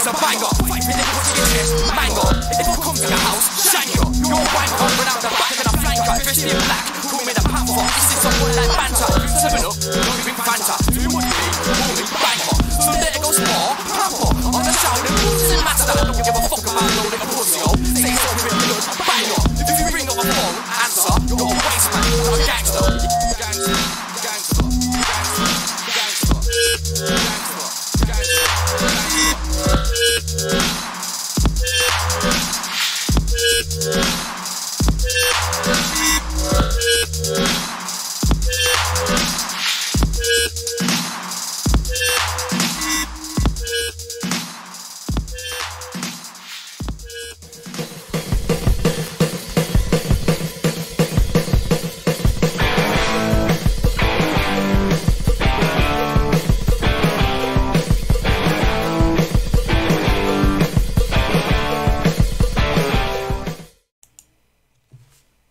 is a banger. Fight with it, put your chest, mango. If I come to your house, shank you. You're a wanker, run out the back and a flanker. Dressed in black, call me the panther. This is someone like banter. 7 up, don't drink Fanta. Too much weed, call me banker. So there goes more, pamper. On the show, the rules doesn't matter. I don't give a fuck about no little pussy, yo. Say something with blood, banger. If you ring up a phone, answer. You're a waste man, you're a gangster. Gangster, gangster, gangster, gangster,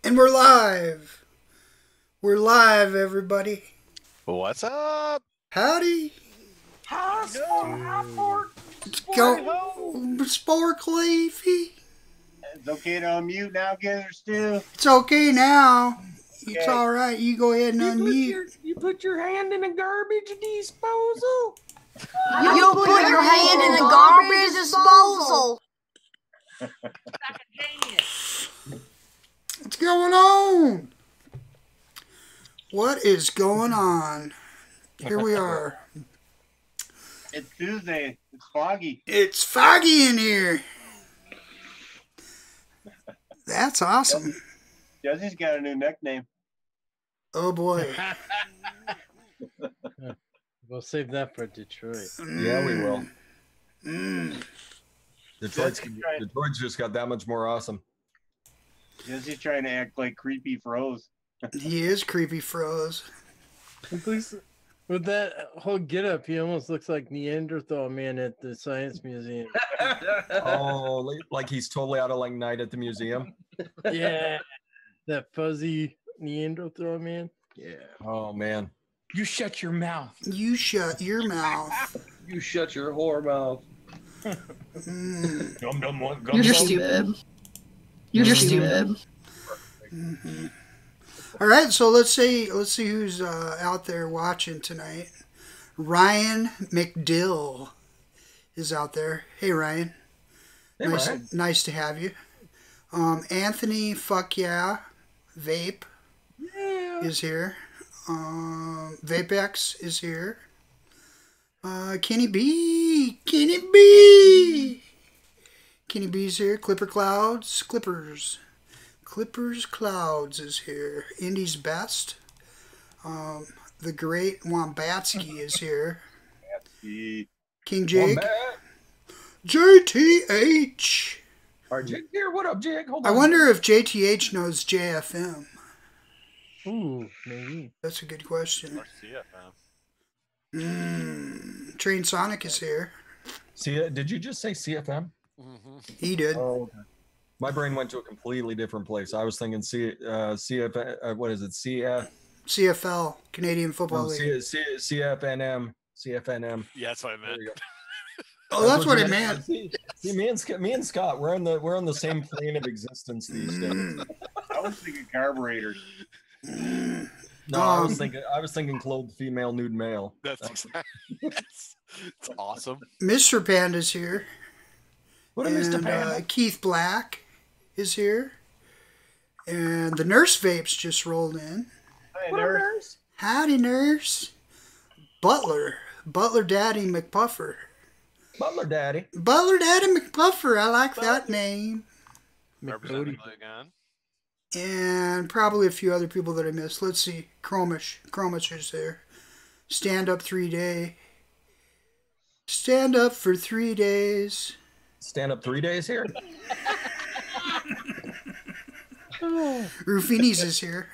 And we're live. We're live, everybody. What's up? Howdy. Let's Let's go. SPORKLyFE. It's okay to unmute now, Gizzard, still. It's okay now. It's Okay. all right. You go ahead and unmute. You put your hand in a garbage disposal. You put your hand in the garbage disposal. What's going on? What is going on? Here we are. It's Tuesday. It's foggy. It's foggy in here. That's awesome. Jesse's got a new nickname. Oh boy. We'll save that for Detroit. Yeah, we will. Mm. Detroit's just got that much more awesome. Jesse's trying to act like creepy froze. He is creepy froze. With that whole getup, he almost looks like Neanderthal man at the Science Museum. Oh, like he's totally out of like Night at the Museum. Yeah, that fuzzy Neanderthal man. Yeah. Oh man. You shut your mouth. You shut your mouth. You shut your whore mouth. Mm. You're stupid. You're stupid. Mm-hmm. All right, so let's see who's out there watching tonight. Ryan McDill is out there. Hey, Ryan. Hey, Ryan. Nice to have you. Anthony, fuck yeah, Vape is here. VapeX is here. Kenny B. Kenny B's here. Clippers Clouds is here. Indy's Best. The Great Wombatsky is here. King Jake. JTH. All right, Jake here. What up, Jake? Hold I on. wonder if JTH knows JFM. Ooh, maybe. That's a good question. Or CFM. Train Sonic is here. Did you just say CFM? He did. Oh, okay. My brain went to a completely different place. I was thinking CF. What is it? CFL, Canadian Football League. CFNM. CFNM. Yeah, that's what I meant. Oh, that's what it meant. See, me and Scott, we're on the same plane of existence these days. I was thinking carburetors. No, I was thinking clothed female, nude male. That's exactly. It's awesome. Mr. Panda's here. What a Mr. Panda. Keith Black is here. And the Nurse Vapes just rolled in. Hi, nurse. Howdy, Nurse. Butler Daddy McPuffer. Butler Daddy. Butler Daddy McPuffer. I like that name. Representing again. And probably a few other people that I missed. Let's see. Chromish is there. Stand Up 3 Day. Stand Up for 3 days. Stand Up 3 days here. Rufini's is here.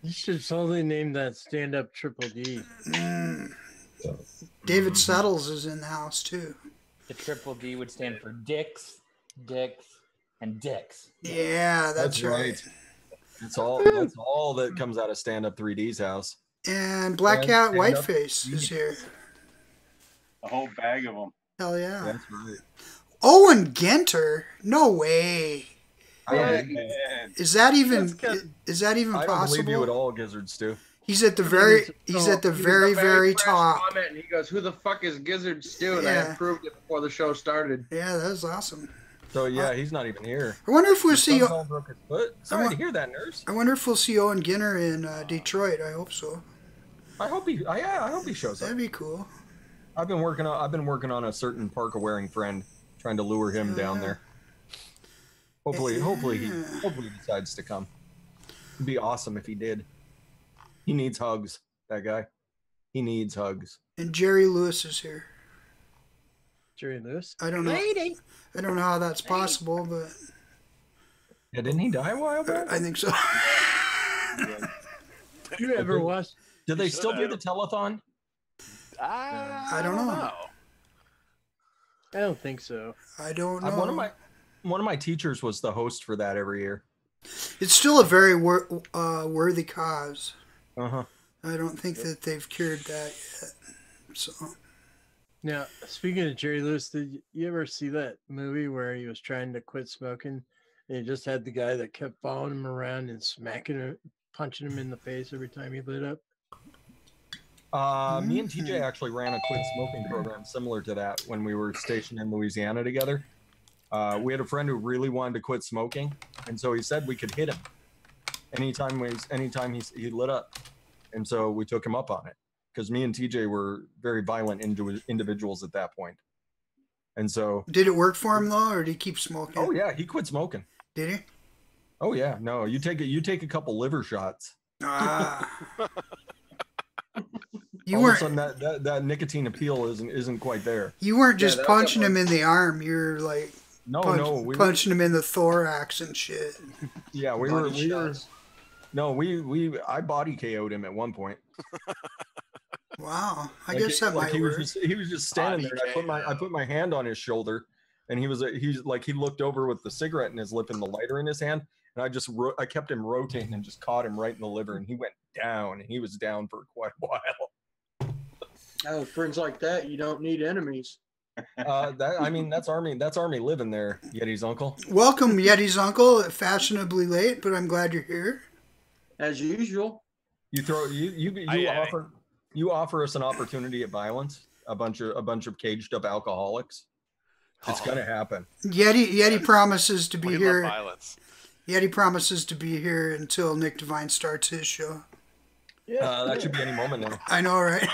You should totally name that Stand Up Triple D. David Settles is in the house too. The triple D would stand for dicks, and dicks. Yeah, that's right. That's all that comes out of Stand Up 3D's house. And Black Cat Whiteface is here. A whole bag of them. Hell yeah. That's right. Owen Genter? No way. I don't Yeah, believe you. man. Is that even That's is that even I don't believe you at possible? all, Gizzard Stew. He's at the I mean, very it's- he's oh, at the He was very a very fresh top. Comment, and he goes, "Who the fuck is Gizzard Stew?" And I Yeah. had proved it before the show started. Yeah, that was awesome. So yeah, he's not even here. I wonder if we'll His see. son's all broke his foot. Sorry wa- to hear that, nurse. I wonder if we'll see Owen Ginner in Detroit. I hope so. I hope he. I hope he shows up. That'd be cool. I've been working on a certain parka wearing friend, trying to lure him down there. Hopefully he decides to come. It'd be awesome if he did. He needs hugs. That guy. He needs hugs. And Jerry Lewis is here. Jerry Lewis. I don't know. I don't know how that's possible, but Yeah, didn't he die a while back? I think so. You ever watch? Do they still do the telethon? I don't know. I don't think so. I don't know. One of my teachers was the host for that every year. It's still a very worthy cause. Uh-huh. I don't think that they've cured that yet. So Now, speaking of Jerry Lewis, did you ever see that movie where he was trying to quit smoking and he just had the guy that kept following him around and smacking him, punching him in the face every time he lit up? Me and TJ actually ran a quit smoking program similar to that when we were stationed in Louisiana together. We had a friend who really wanted to quit smoking, and so he said we could hit him anytime he lit up, and so we took him up on it because me and TJ were very violent individuals at that point, and so. Did it work for him though, or did he keep smoking? Oh yeah, he quit smoking. Did he? Oh yeah, no, you take a couple liver shots. Ah. You All of a weren't. sudden that nicotine appeal isn't quite there. You weren't just that punching one- him in the arm. You're like No, we were, punching him in the thorax and shit. yeah, we were. No, I body KO'd him at one point. Wow, I Like, guess that might he work. was just standing there. And I put my hand on his shoulder, and he looked over with the cigarette in his lip and the lighter in his hand, and I kept him rotating and just caught him right in the liver, and he went down, and he was down for quite a while. Oh, friends like that, you don't need enemies. That's army living there, Yeti's uncle. Welcome, Yeti's uncle. Fashionably late, but I'm glad you're here. As usual. You offer us an opportunity at violence, a bunch of caged up alcoholics. It's gonna happen. Yeti promises to be We love here. violence. Yeti promises to be here until Nick Devine starts his show. Yeah, That should be any moment now. I know, right?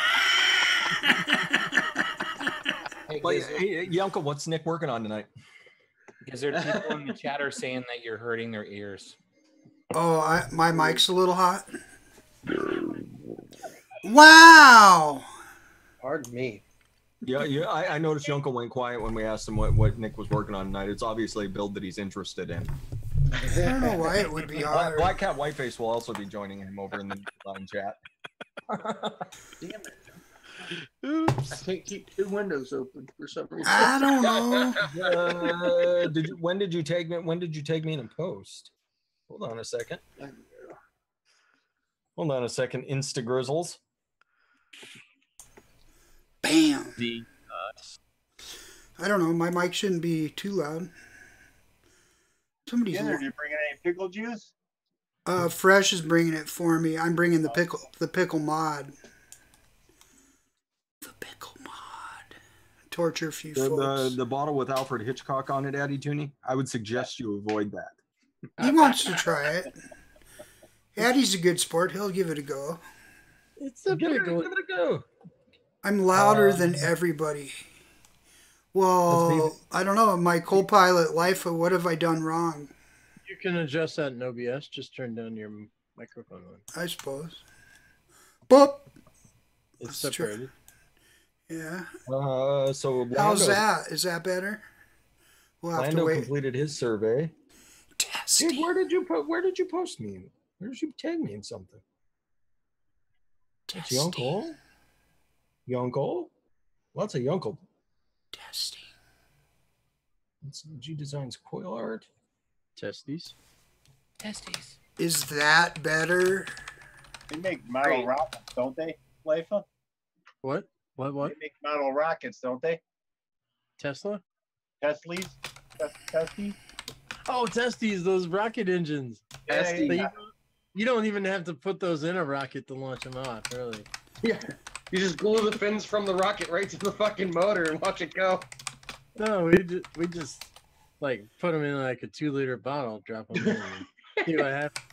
Hey, Well, Gizzard, hey, uncle, what's Nick working on tonight? Gizzard, people in the chat are saying that you're hurting their ears. Oh, my mic's a little hot. Wow. Pardon me. Yeah. I noticed your uncle went quiet when we asked him what Nick was working on tonight. It's obviously a build that he's interested in. I don't know why it would be hard. Black Cat Whiteface will also be joining him over in the line chat. Damn it. Oops. I can't keep two windows open for some reason. I don't know. When did you take me in a post? Hold on a second. Insta Grizzles. Bam. The I don't know. My mic shouldn't be too loud. Somebody's. Gizzard, you bringing any pickle juice? Fresh is bringing it for me. I'm bringing the pickle mod. The pickle mod. Torture a few folks. The bottle with Alfred Hitchcock on it, Addy Tooney. I would suggest you avoid that. He wants to try it. Addie's a good sport. He'll give it a go. it's a Give it pickle. a go. I'm louder than everybody. Well, I don't know. My co-pilot life. What have I done wrong? You can adjust that in OBS. Just turn down your microphone on. I suppose. Boop. It's That's true. separated. Yeah. So How's that? Is that better? We'll have to Lando wait. completed his survey. Testing. Dude, where did you post me? Where did you tag me in something? It's Yonkle? Yonkle? Lots of Yonkle. Testing. It's G Designs coil art. Testes. Testes. Is that better? They make model rockets, don't they, Lifa? What? They make model rockets, don't they? Tesla? Teslies? Testies? Oh, testes, those rocket engines. Testes. But you don't even have to put those in a rocket to launch them off, really. Yeah. You just glue the fins from the rocket right to the fucking motor and watch it go. No, we just like put them in like a 2-liter bottle, drop them in, and see what happens.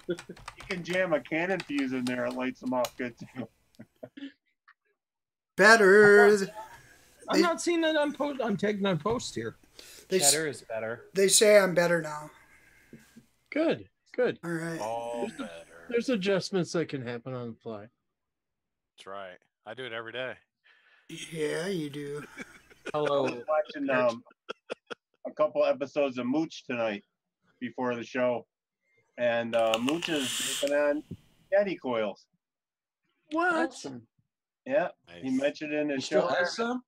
You can jam a cannon fuse in there, it lights them off good too. Better. I'm not seeing it on post. I'm taking on post here. Cheddar is better. They say I'm better now. Good. All right. All better. There's adjustments that can happen on the fly. That's right. I do it every day. Yeah, you do. Hello. I was watching a couple episodes of Mooch tonight before the show, and Mooch is working on Yeti coils. What? Awesome. Yeah, Nice. he mentioned it in his Still show. has some?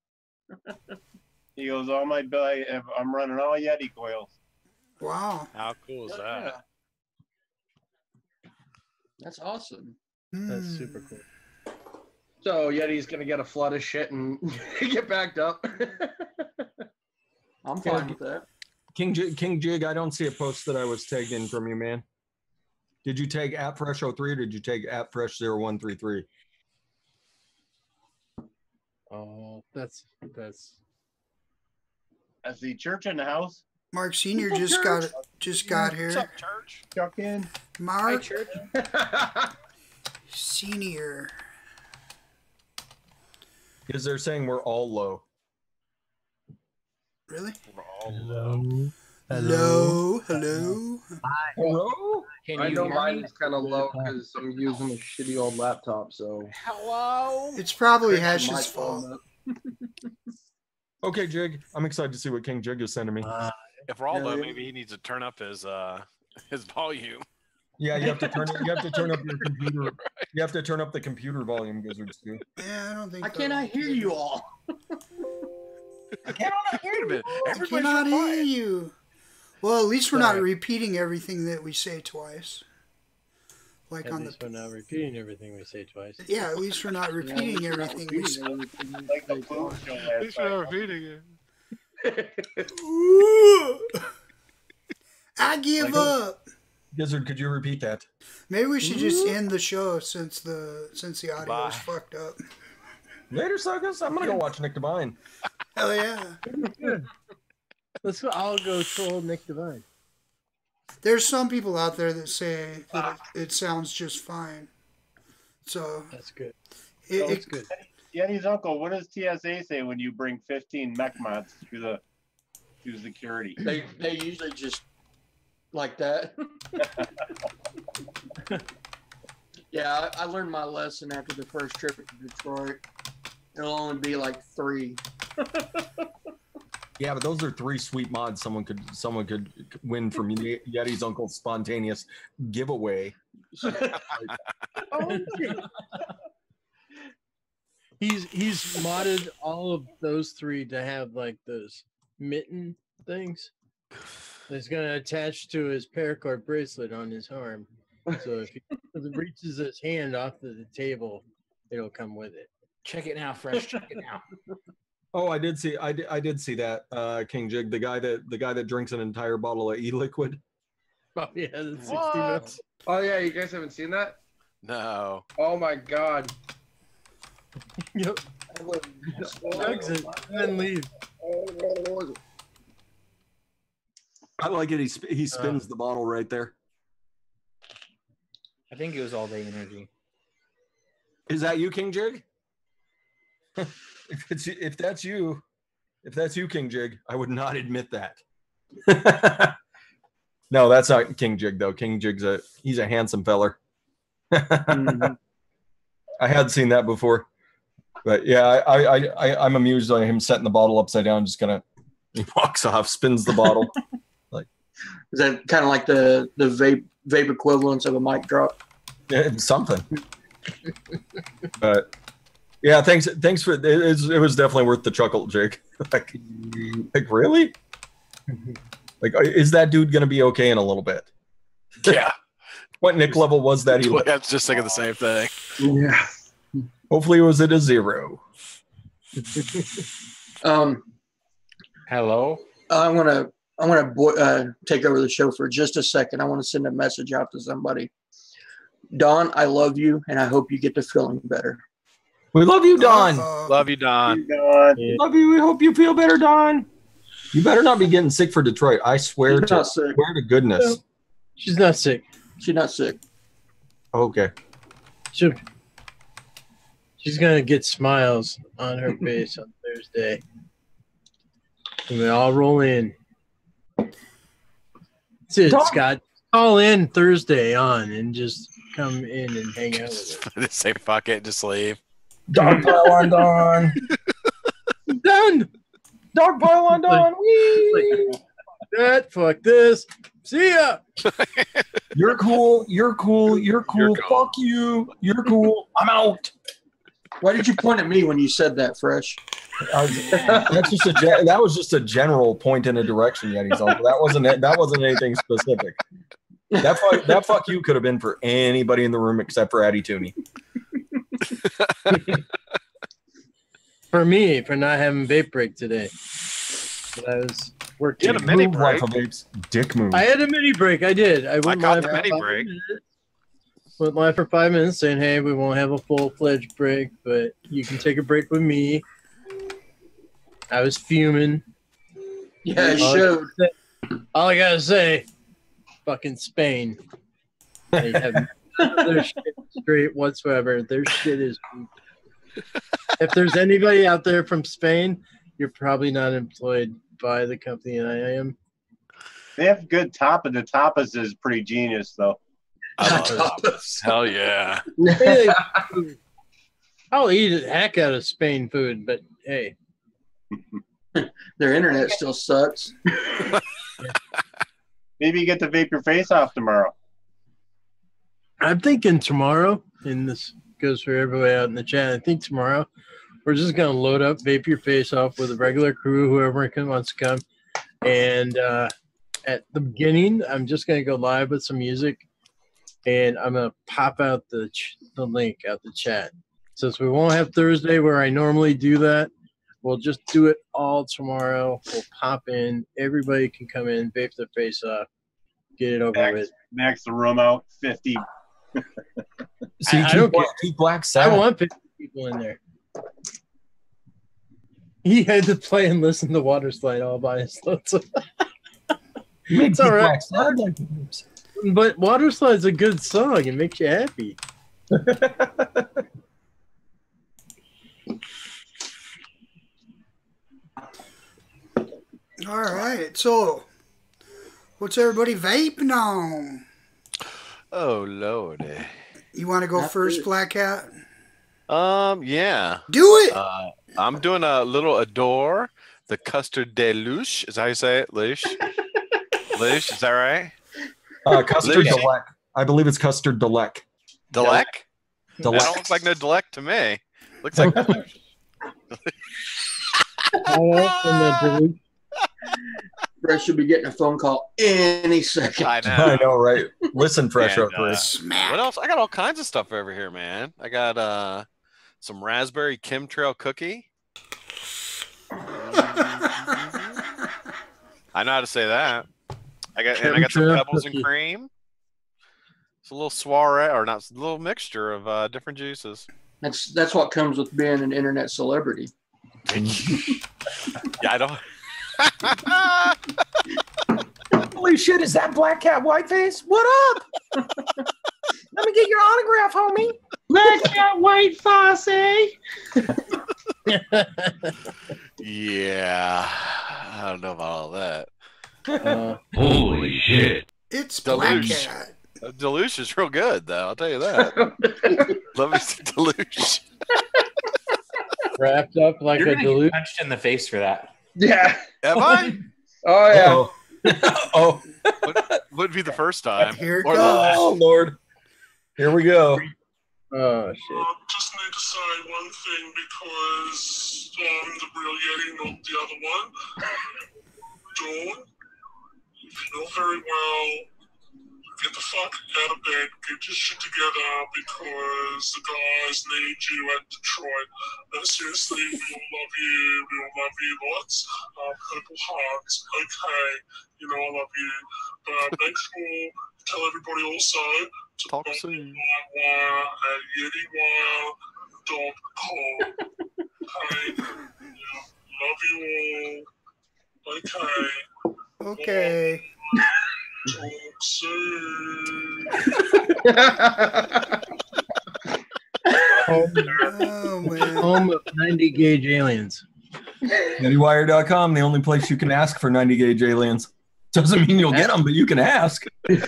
He goes, "All my I'm running all Yeti coils." Wow. How cool is that? Yeah. That's awesome. That's super cool. So Yeti's gonna get a flood of shit and get backed up. I'm fine with that. King Jig, I don't see a post that I was tagged in from you, man. Did you tag @Fresh03 or did you tag @Fresh0133? Oh, that's As the church in the house, Mark Senior just got here. What's up, church? chuck in. Mark Church. Senior. Because they're saying we're all low. Really? We're all low. Hello. Hello? Can I you know hear mine me? is kind of low because I'm using a shitty old laptop, so. Hello. It's probably My Hash's phone fault. up. Okay, Jig. I'm excited to see what King Jig is sending me. If we're all Yeah, low, yeah. maybe he needs to turn up his volume. Yeah, you have to turn up your computer. You have to turn up the computer volume, Gizzards too. Yeah, I don't think. I cannot hear you all. I cannot hear it. I Everybody's cannot so hear quiet. you. Well, at least we're not Sorry. repeating everything that we say twice. Like at on least the. we're not repeating everything we say twice. Yeah, at least we're not repeating everything we say. Like the food show At last least we're not night. repeating it. Ooh. I give up. Gizzard, could you repeat that? Maybe we should just end the show since the audio Bye. is fucked up. Later, suckers. I'm gonna go watch Nick Devine. Hell yeah. Let's go. I'll go troll Nick Devine. There's some people out there that say that it sounds just fine. So That's good. it, Good. Yeti's uncle, what does TSA say when you bring 15 mech mods through security? They usually just like that. Yeah, I learned my lesson after the first trip to Detroit. It'll only be like 3. Yeah, but those are 3 sweet mods someone could win from Yeti's uncle's spontaneous giveaway. He's modded all of those 3 to have like those mitten things. It's gonna attach to his paracord bracelet on his arm. So if he reaches his hand off the table, it'll come with it. Check it now, Fresh. Check it now. Oh, I did see that King Jig, the guy that drinks an entire bottle of e-liquid. Oh yeah, the 60 What? mils. Oh yeah, you guys haven't seen that? No. Oh my god. Yep. Chugs it and then leave. I like it. He spins the bottle right there. I think it was all day energy. Is that you, King Jig? if that's you, King Jig, I would not admit that. No, that's not King Jig though. King Jig's he's a handsome feller. Mhm. I had seen that before, but yeah, I'm amused by him setting the bottle upside down. Just gonna, he walks off, spins the bottle. Is that kind of like the vape equivalence of a mic drop? Yeah, something. But yeah, thanks for it. It was definitely worth the chuckle, Jake. like really? Like, is that dude gonna be okay in a little bit? Yeah. What Nick level was that? I was just thinking the same thing. Yeah. Hopefully it was at a 0. Hello. I'm gonna take over the show for just a second. I want to send a message out to somebody. Don, I love you, and I hope you get to feeling better. We love you, Don. Love you, Don. Love you. We hope you feel better, Don. You better not be getting sick for Detroit. I swear She's not sick. Swear to goodness. No, she's not sick. She's not sick. Okay. She's gonna get smiles on her face on Thursday. And we all roll in. That's it, Scott. Call in Thursday on and just come in and hang out with us. Just say fuck it, just leave. Dog pile on Don. Done. Dog pile on Don. Like, that, fuck this. See ya. You're cool. You're cool. You're cool. You're cool. Fuck you. You're cool. I'm out. Why did you point at me when you said that, Fresh? That was just a general point in a direction, Yeti's uncle. That wasn't anything specific. That fuck you could have been for anybody in the room except for Addie Tooney. For me, for not having vape break today. But I was working. You had a mini break. Dick move. I had a mini break. I did. I went caught live the for mini 5 break. minutes. Went live for 5 minutes saying, hey, we won't have a full-fledged break, but you can take a break with me. I was fuming. Yeah, it showed. All I gotta say, fucking Spain. They have their shit straight whatsoever. Their shit is weak. If there's anybody out there from Spain, you're probably not employed by the company I am. They have good tapas. The tapas is pretty genius, though. I love tapas. Hell yeah. I'll eat the heck out of Spain food, but hey. Their internet still sucks. Maybe you get to vape your face off tomorrow. I'm thinking tomorrow, and this goes for everybody out in the chat. I think tomorrow we're just gonna load up, vape your face off with a regular crew, whoever wants to come. And at the beginning, I'm just gonna go live with some music, and I'm gonna pop out the link out the chat. Since we won't have Thursday where I normally do that, we'll just do it all tomorrow. We'll pop in. Everybody can come in, vape their face off, get it over with. Max the room out, 50. See, I don't care. Keep Black sad. I want 50 people in there. He had to play and listen to Water Slide all by himself. It's all right. But Water Slide's a good song. It makes you happy. All right. So, what's everybody vaping on? Oh lordy. You want to go first, Black Hat? Yeah. Do it. I'm doing a little Adore, the custard de louche. Is that how you say it? Louche? Louche, is that right? Custard Delec. I believe it's custard Delec. Delec? Delec. That don't look like no Delec to me. Looks like Louche. Fresh should be getting a phone call any second. I know, right? Listen, Fresh And, up, Chris. what else? I got all kinds of stuff over here, man. I got some raspberry chemtrail cookie. I know how to say that. I got some pebbles and cream. It's a little soiree, or not, a little mixture of different juices. That's what comes with being an internet celebrity. Yeah, I don't. Holy shit, is that Black Cat Whiteface? What up? Let me get your autograph, homie. Black Cat White Fosse. Yeah, I don't know about all that. Holy shit. It's Black Deluge. Cat. Deluge is real good, though. I'll tell you that. Let me see Deluge. Wrapped up like You're a gonna get deluge. punched in the face for that. Yeah. Am I? Oh yeah. Oh. Would be the first time. Here it Or the goes. last. Oh, Lord. Here we go. Oh, shit. Just need to say one thing because I'm the real Yeti, not the other one. Dawn, you know very well get the fuck out of bed, get your shit together, because the guys need you at Detroit. Seriously, we all love you lots. Purple hearts, okay, you know I love you. But make sure to tell everybody also to Talk buy soon. Wire at YetiWire.com. Okay, yeah, love you all. Okay. Okay. Talk soon. Oh man. Home of 90 gauge aliens. YetiWire.com, the only place you can ask for 90 gauge aliens. Doesn't mean you'll get them, but you can ask. If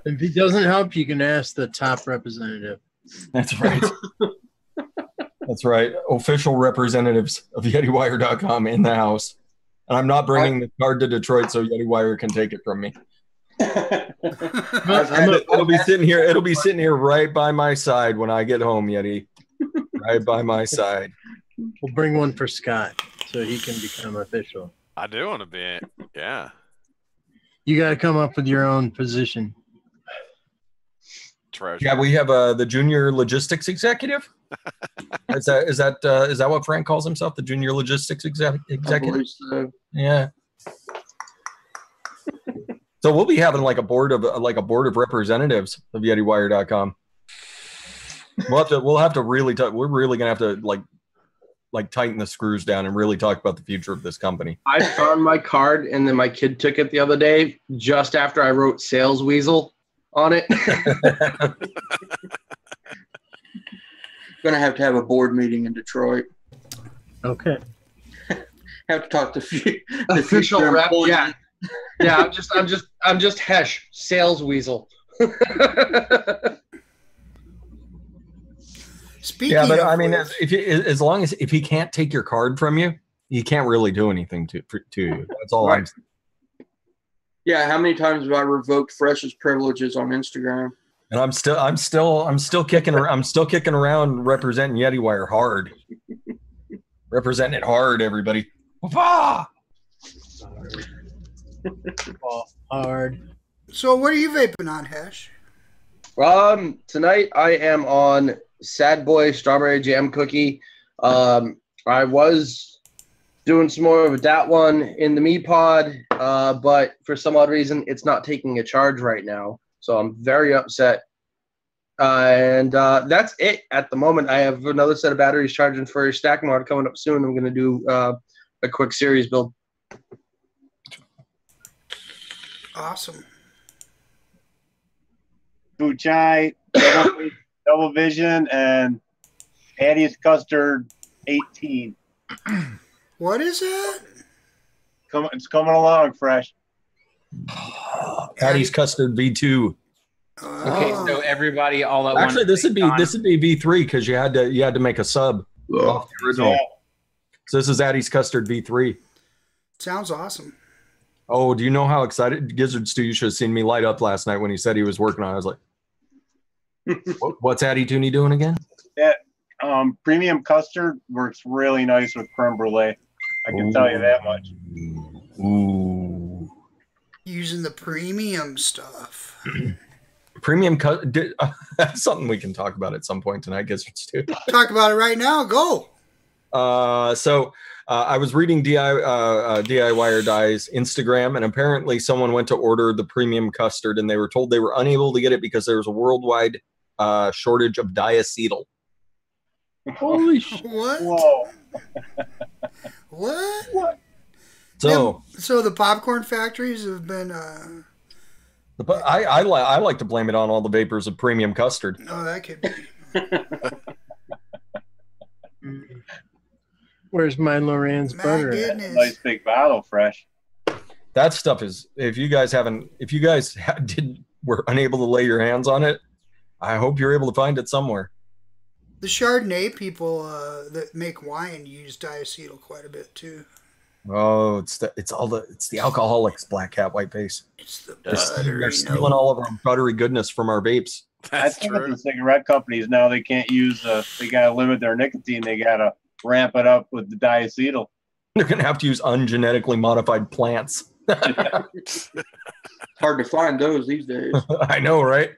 it doesn't help, you can ask the top representative. That's right. That's right. Official representatives of YetiWire.com in the house. And I'm not bringing the card to Detroit so YetiWire can take it from me. It'll be sitting here. It'll be sitting here right by my side when I get home, Yeti. Right by my side. We'll bring one for Scott so he can become official. I do want to be. Yeah. You got to come up with your own position. Treasure. Yeah, we have the junior logistics executive. Is that what Frank calls himself? The junior logistics executive. So. Yeah. So we'll be having like a board of representatives of YetiWire.com. We'll have to really we're really gonna have to like tighten the screws down and really talk about the future of this company. I found my card and then my kid took it the other day just after I wrote Sales Weasel on it. Going to have a board meeting in Detroit. Okay. Have to talk to the Official future rep. employees. Yeah. Yeah. I'm just Hesh, Sales Weasel. Speaking yeah, but of I mean, which, if he can't take your card from you, he can't really do anything to you. That's all Right. I'm saying. Yeah, how many times have I revoked Fresh's privileges on Instagram? And I'm still kicking around representing YetiWire hard. Representing it hard, everybody. Wah-wah! Hard. so what are you vaping on, Hesh? Tonight I am on Sad Boy Strawberry Jam Cookie. I was doing some more of that one in the Me Pod, but for some odd reason, it's not taking a charge right now. So I'm very upset. And that's it at the moment. I have another set of batteries charging for a stack mod coming up soon. I'm going to do a quick series build. Awesome. Food Chai, Double Vision, and Addie's Custard 18. What is that? It's coming along fresh. Addie's Custard V2. Okay, so everybody all at once. Actually, this would be V3 because you had to make a sub off the original. Yeah. So this is Addie's Custard V3. Sounds awesome. Oh, do you know how excited Gizzard Stu? You should have seen me light up last night when he said he was working on it. I was like, what's Addie Tooney doing again? That premium custard works really nice with creme brulee. I can tell you that much. Ooh. Using the premium stuff. Premium that's something we can talk about at some point tonight, Gizzard Stu. Talk about it right now. Go. So I was reading DIY or Die's Instagram, and apparently someone went to order the premium custard, and they were told they were unable to get it because there was a worldwide shortage of diacetyl. Holy shit. What? Whoa. What? So, So the popcorn factories have been. I like to blame it on all the vapors of premium custard. Oh, that could be. Where's my Lorenz My butter? goodness. Nice big bottle fresh. That stuff is. If you guys were unable to lay your hands on it, I hope you're able to find it somewhere. The Chardonnay people that make wine use diacetyl quite a bit too. Oh, it's the alcoholics, Black Cat, White Face. It's the They're buttery stealing all of our buttery goodness from our vapes. I think with the cigarette companies now they can't use they gotta limit their nicotine. They gotta ramp it up with the diacetyl. They're gonna have to use ungenetically modified plants. Hard to find those these days. I know, right?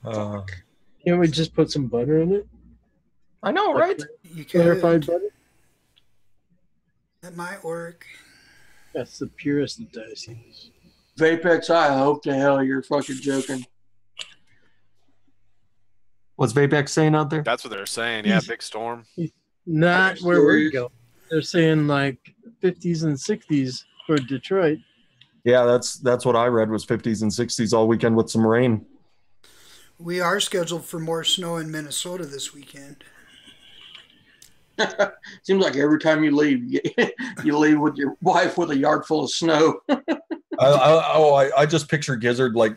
Can't we just put some butter in it? I know, right? You Clarified could. butter? That might work. That's the purest of diacetyls. Vapex, I hope to hell you're fucking joking. What's Vapex saying out there? That's what they're saying. Yeah, big storm. Not where we're going. They're saying like 50s and 60s for Detroit. Yeah, that's what I read was 50s and 60s all weekend with some rain. We are scheduled for more snow in Minnesota this weekend. Seems like every time you leave, you leave with your wife with a yard full of snow. I just picture Gizzard like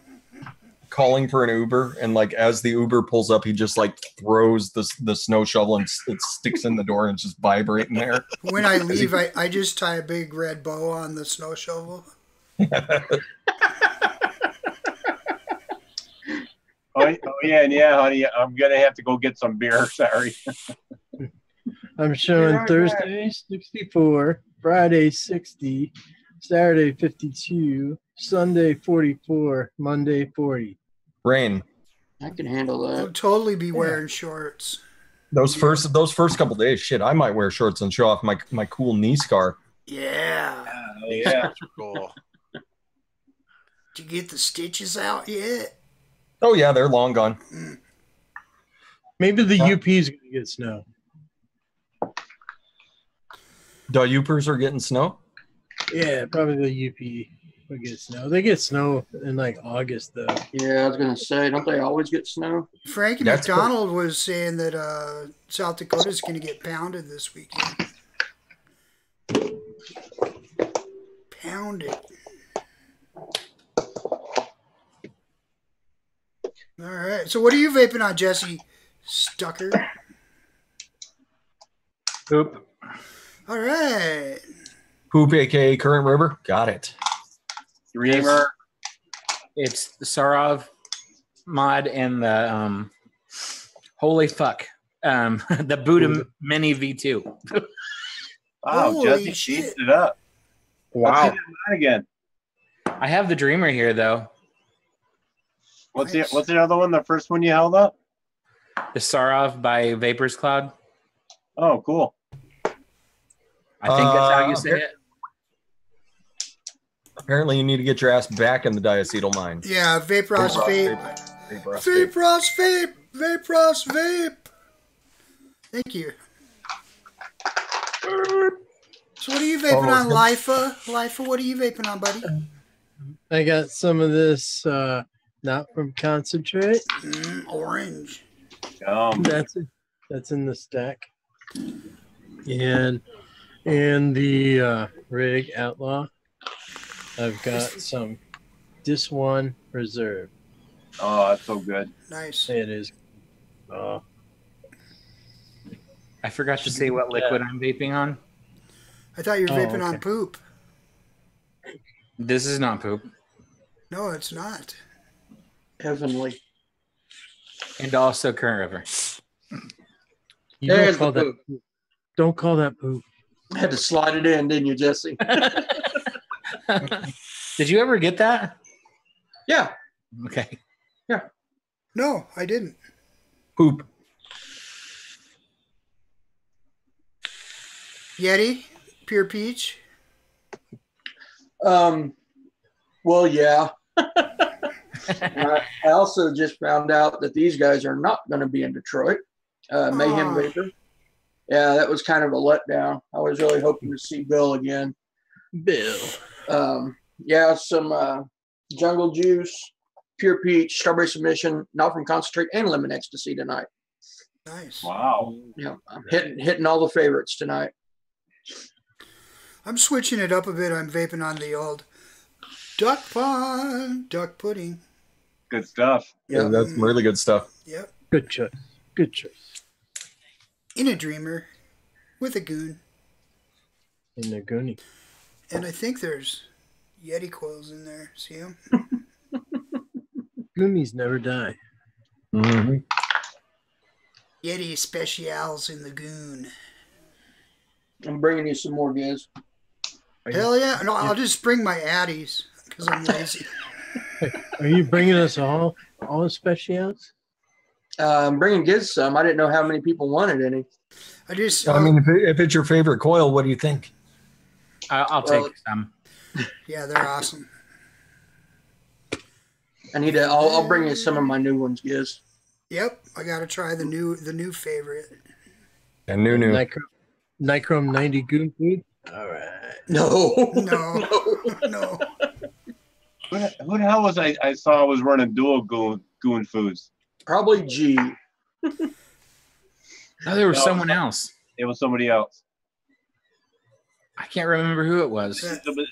calling for an Uber, and like as the Uber pulls up, he just like throws the snow shovel and it sticks in the door and it's just vibrating there. When I leave, I just tie a big red bow on the snow shovel. Oh yeah, and yeah, honey, I'm gonna have to go get some beer. Sorry. I'm showing Thursday 64, Friday 60, Saturday 52, Sunday 44, Monday 40. Rain. I can handle that. I'll totally be wearing shorts. Those first couple days, shit, I might wear shorts and show off my cool knee scar. Yeah. Oh, yeah. Cool. Did you get the stitches out yet? Oh yeah, they're long gone. Maybe the UP is going to get snow. The Upers are getting snow? Yeah, probably the UP will get snow. They get snow in like August, though. Yeah, I was going to say, don't they always get snow? Frankie McDonald was saying that South Dakota's going to get pounded this weekend. Pounded. All right. So what are you vaping on, Jesse Stucker? Poop. All right. Poop, aka Current River. Got it. Dreamer. It's the Sarov mod and the holy fuck. The Buddha Mini V2. Wow, Holy Jesse shit. cheesed it up. Wow. Let's see that again. I have the Dreamer here though. What's Nice. the other one? The first one you held up? The Sarov by Vapors Cloud. Oh, cool. I think that's how you say it. Apparently, you need to get your ass back in the diacetyl mine. Yeah, Vaporos Vape. Vaporos Vaporos Vape. Vaporos Vape. Thank you. So what are you vaping on, Lifa? Lifa, what are you vaping on, buddy? I got some of this, not from concentrate. Orange. That's in the stack. And the Rig Outlaw. I've got some this one reserve. Oh, that's so good. Nice. It is. I forgot to say what liquid I'm vaping on. I thought you were vaping on poop. This is not poop. No, it's not. Heavenly. And also Current River. You There's don't call the that poop. poop. Don't call that poop. Had to slide it in, didn't you, Jesse? Did you ever get that? Yeah. Okay. No, I didn't. Poop. Yeti, Pure Peach. Well, yeah. I also just found out that these guys are not going to be in Detroit. Mayhem Vapor. Yeah, that was kind of a letdown. I was really hoping to see Bill again. Bill. Yeah, some Jungle Juice, Pure Peach, Strawberry Submission, Not From Concentrate, and Lemon Ecstasy tonight. Nice. Wow. Yeah, I'm hitting all the favorites tonight. I'm switching it up a bit. I'm vaping on the old duck pond, duck pudding. Good stuff. Yeah, that's really good stuff. Yep. Good choice. Good choice. In a Dreamer with a goon. In the Goonie. And I think there's Yeti coils in there. See them? Goonies never die. Mm-hmm. Yeti specials in the goon. I'm bringing you some more, Giz. Hell yeah! No, I'll just bring my Addies because I'm lazy. Are you bringing us all the specials? I'm bringing Giz some. I didn't know how many people wanted any. I mean, if it's your favorite coil, what do you think? I'll take some. Yeah, they're awesome. I need to. I'll bring you some of my new ones, Giz. Yep, I gotta try the new favorite. And new. Nichrome 90 Goon Food. All right. No. Who the hell was I saw was running dual goon foods? Probably G. No, there was someone else. It was somebody else. I can't remember who it was. It was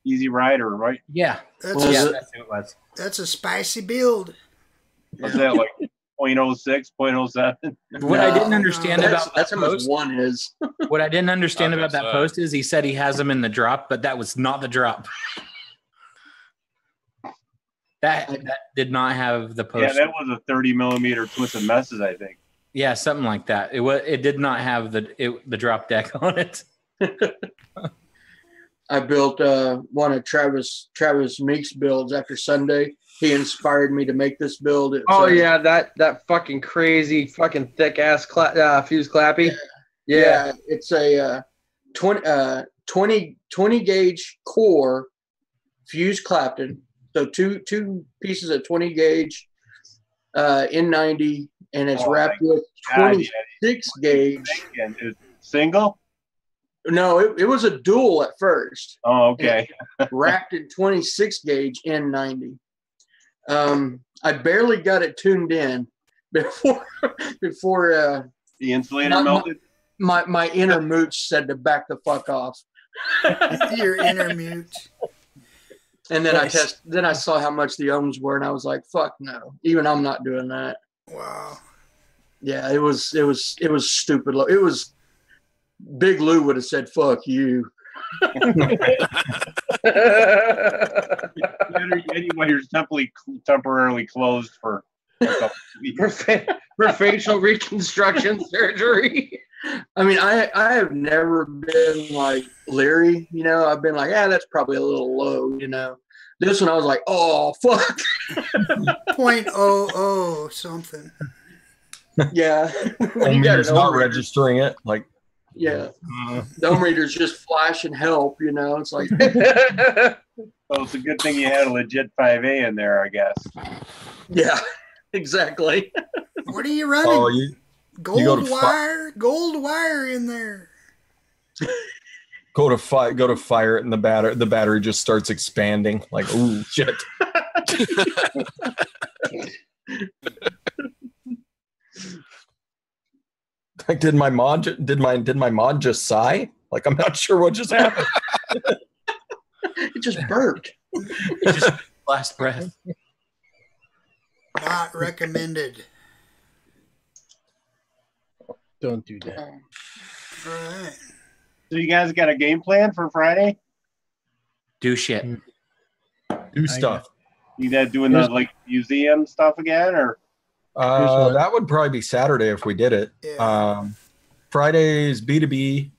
Easy Rider, right? Yeah. That's who it was. That's a spicy build. Was that like 0.06, 0.07? What I didn't understand about that's that how much post, one is. what I didn't understand about that post is he said he has them in the drop, but that was not the drop. That did not have the post. Yeah, that was a 30 millimeter Twisted Messes, I think. Yeah, something like that. It did not have the drop deck on it. I built one of Travis Meek's builds after Sunday. He inspired me to make this build. Yeah, that fucking crazy, fucking thick ass fuse clappy. Yeah, it's a 20 gauge core fuse Clapton. So two pieces of 20 gauge N90, and it's wrapped with 26 gauge. Single? No, it was a dual at first. Oh, okay. Wrapped in 26 gauge N90. I barely got it tuned in before the insulator melted. My inner mooch said to back the fuck off. Your inner mute. And then I saw how much the ohms were, and I was like, "Fuck no!" Even I'm not doing that. Wow. Yeah, it was stupid. It was Big Lou would have said, "Fuck you." Anyway, you're temporarily closed for a couple weeks. for facial reconstruction surgery. I mean, I have never been like leery, you know. I've been like, that's probably a little low, you know. This one I was like, oh fuck. 0.00 something. Yeah. You got it not registering it, like. Yeah. The ohm reader's just flashing help, you know. It's like. So it's a good thing you had a legit 5A in there, I guess. Yeah, exactly. What are you running? Oh, gold wire in there. Go to fire it, and the battery just starts expanding. Like, ooh, shit. Like, did my mod just sigh? Like, I'm not sure what just happened. It just burped. It just last breath. Not recommended. Don't do that. All right. So you guys got a game plan for Friday? Do shit. Do stuff. You guys doing the like museum stuff again, or? That would probably be Saturday if we did it. Yeah. Friday's B2B,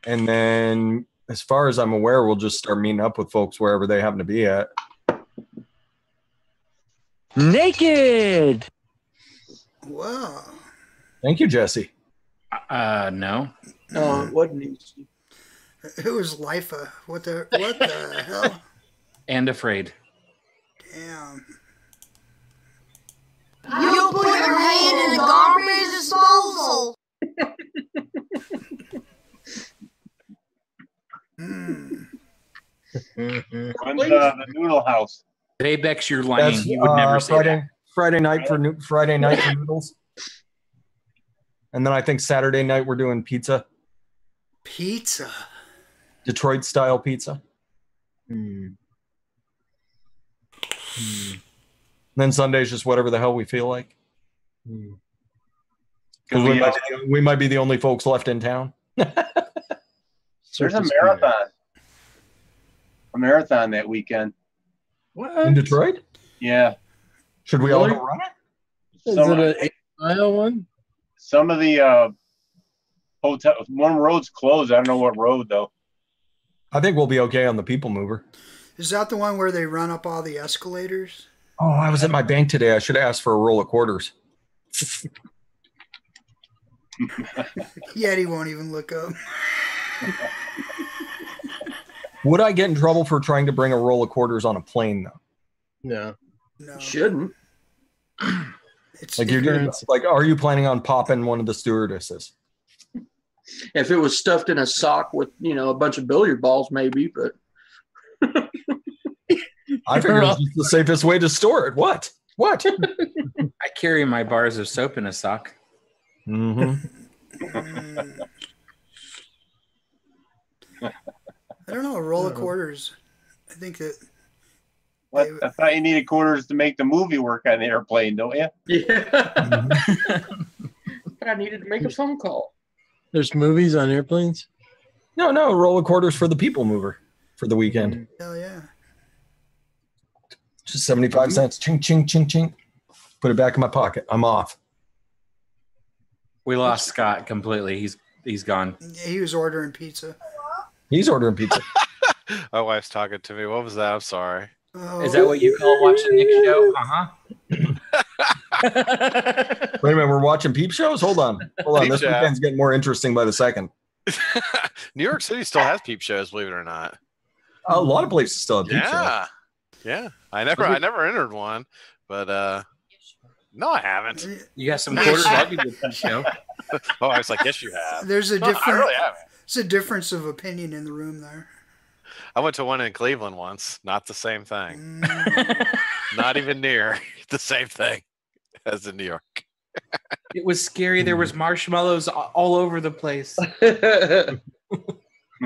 and then as far as I'm aware, we'll just start meeting up with folks wherever they happen to be at. Naked. Wow. Thank you, Jesse. No. No, it wasn't easy. It was LIFA. What the hell? And afraid. Damn. You put your hand in the garbage disposal. When's the noodle house? Baybex, you're lying. He would never say that. Friday night for noodles. And then I think Saturday night we're doing pizza. Pizza. Detroit style pizza. Then Sunday's just whatever the hell we feel like. Because we might be the only folks left in town. There's a marathon. A marathon that weekend. What? In Detroit? Yeah. Should we all go run it? Is it an 8-mile one? Some of the hotel. One road's closed. I don't know what road though. I think we'll be okay on the People Mover. Is that the one where they run up all the escalators? Oh, I was at my bank today. I should have asked for a roll of quarters. Yeti won't even look up. Would I get in trouble for trying to bring a roll of quarters on a plane, though? No. No. Shouldn't. It's Like, like, are you planning on popping one of the stewardesses? If it was stuffed in a sock with, a bunch of billiard balls, maybe, but. I figured it's just the safest way to store it. What? I carry my bars of soap in a sock. Mm-hmm. I don't know, a roll of quarters. I think that. What? I thought you needed quarters to make the movie work on the airplane, don't you? Yeah. I needed to make a phone call. There's movies on airplanes? No, a roll of quarters for the People Mover for the weekend. Hell yeah. Just 75 cents. Ching, ching, ching, ching. Put it back in my pocket. I'm off. We lost Scott completely. He's gone. He was ordering pizza. He's ordering pizza. My wife's talking to me. What was that? I'm sorry. Oh. Is that what you call watching Nick's show? Wait a minute. We're watching peep shows? Hold on. Peep This show. weekend's getting more interesting by the second. New York City still has peep shows, believe it or not. A lot of places still have peep shows. Yeah. I never entered one, but no, I haven't. You got some quarters? I'll give you a peep show. Oh, I was like, yes, you have. There's a No, different. I really haven't. It's a difference of opinion in the room there. I went to one in Cleveland once. Not the same thing. Not even near the same thing as in New York. It was scary. There was marshmallows all over the place. They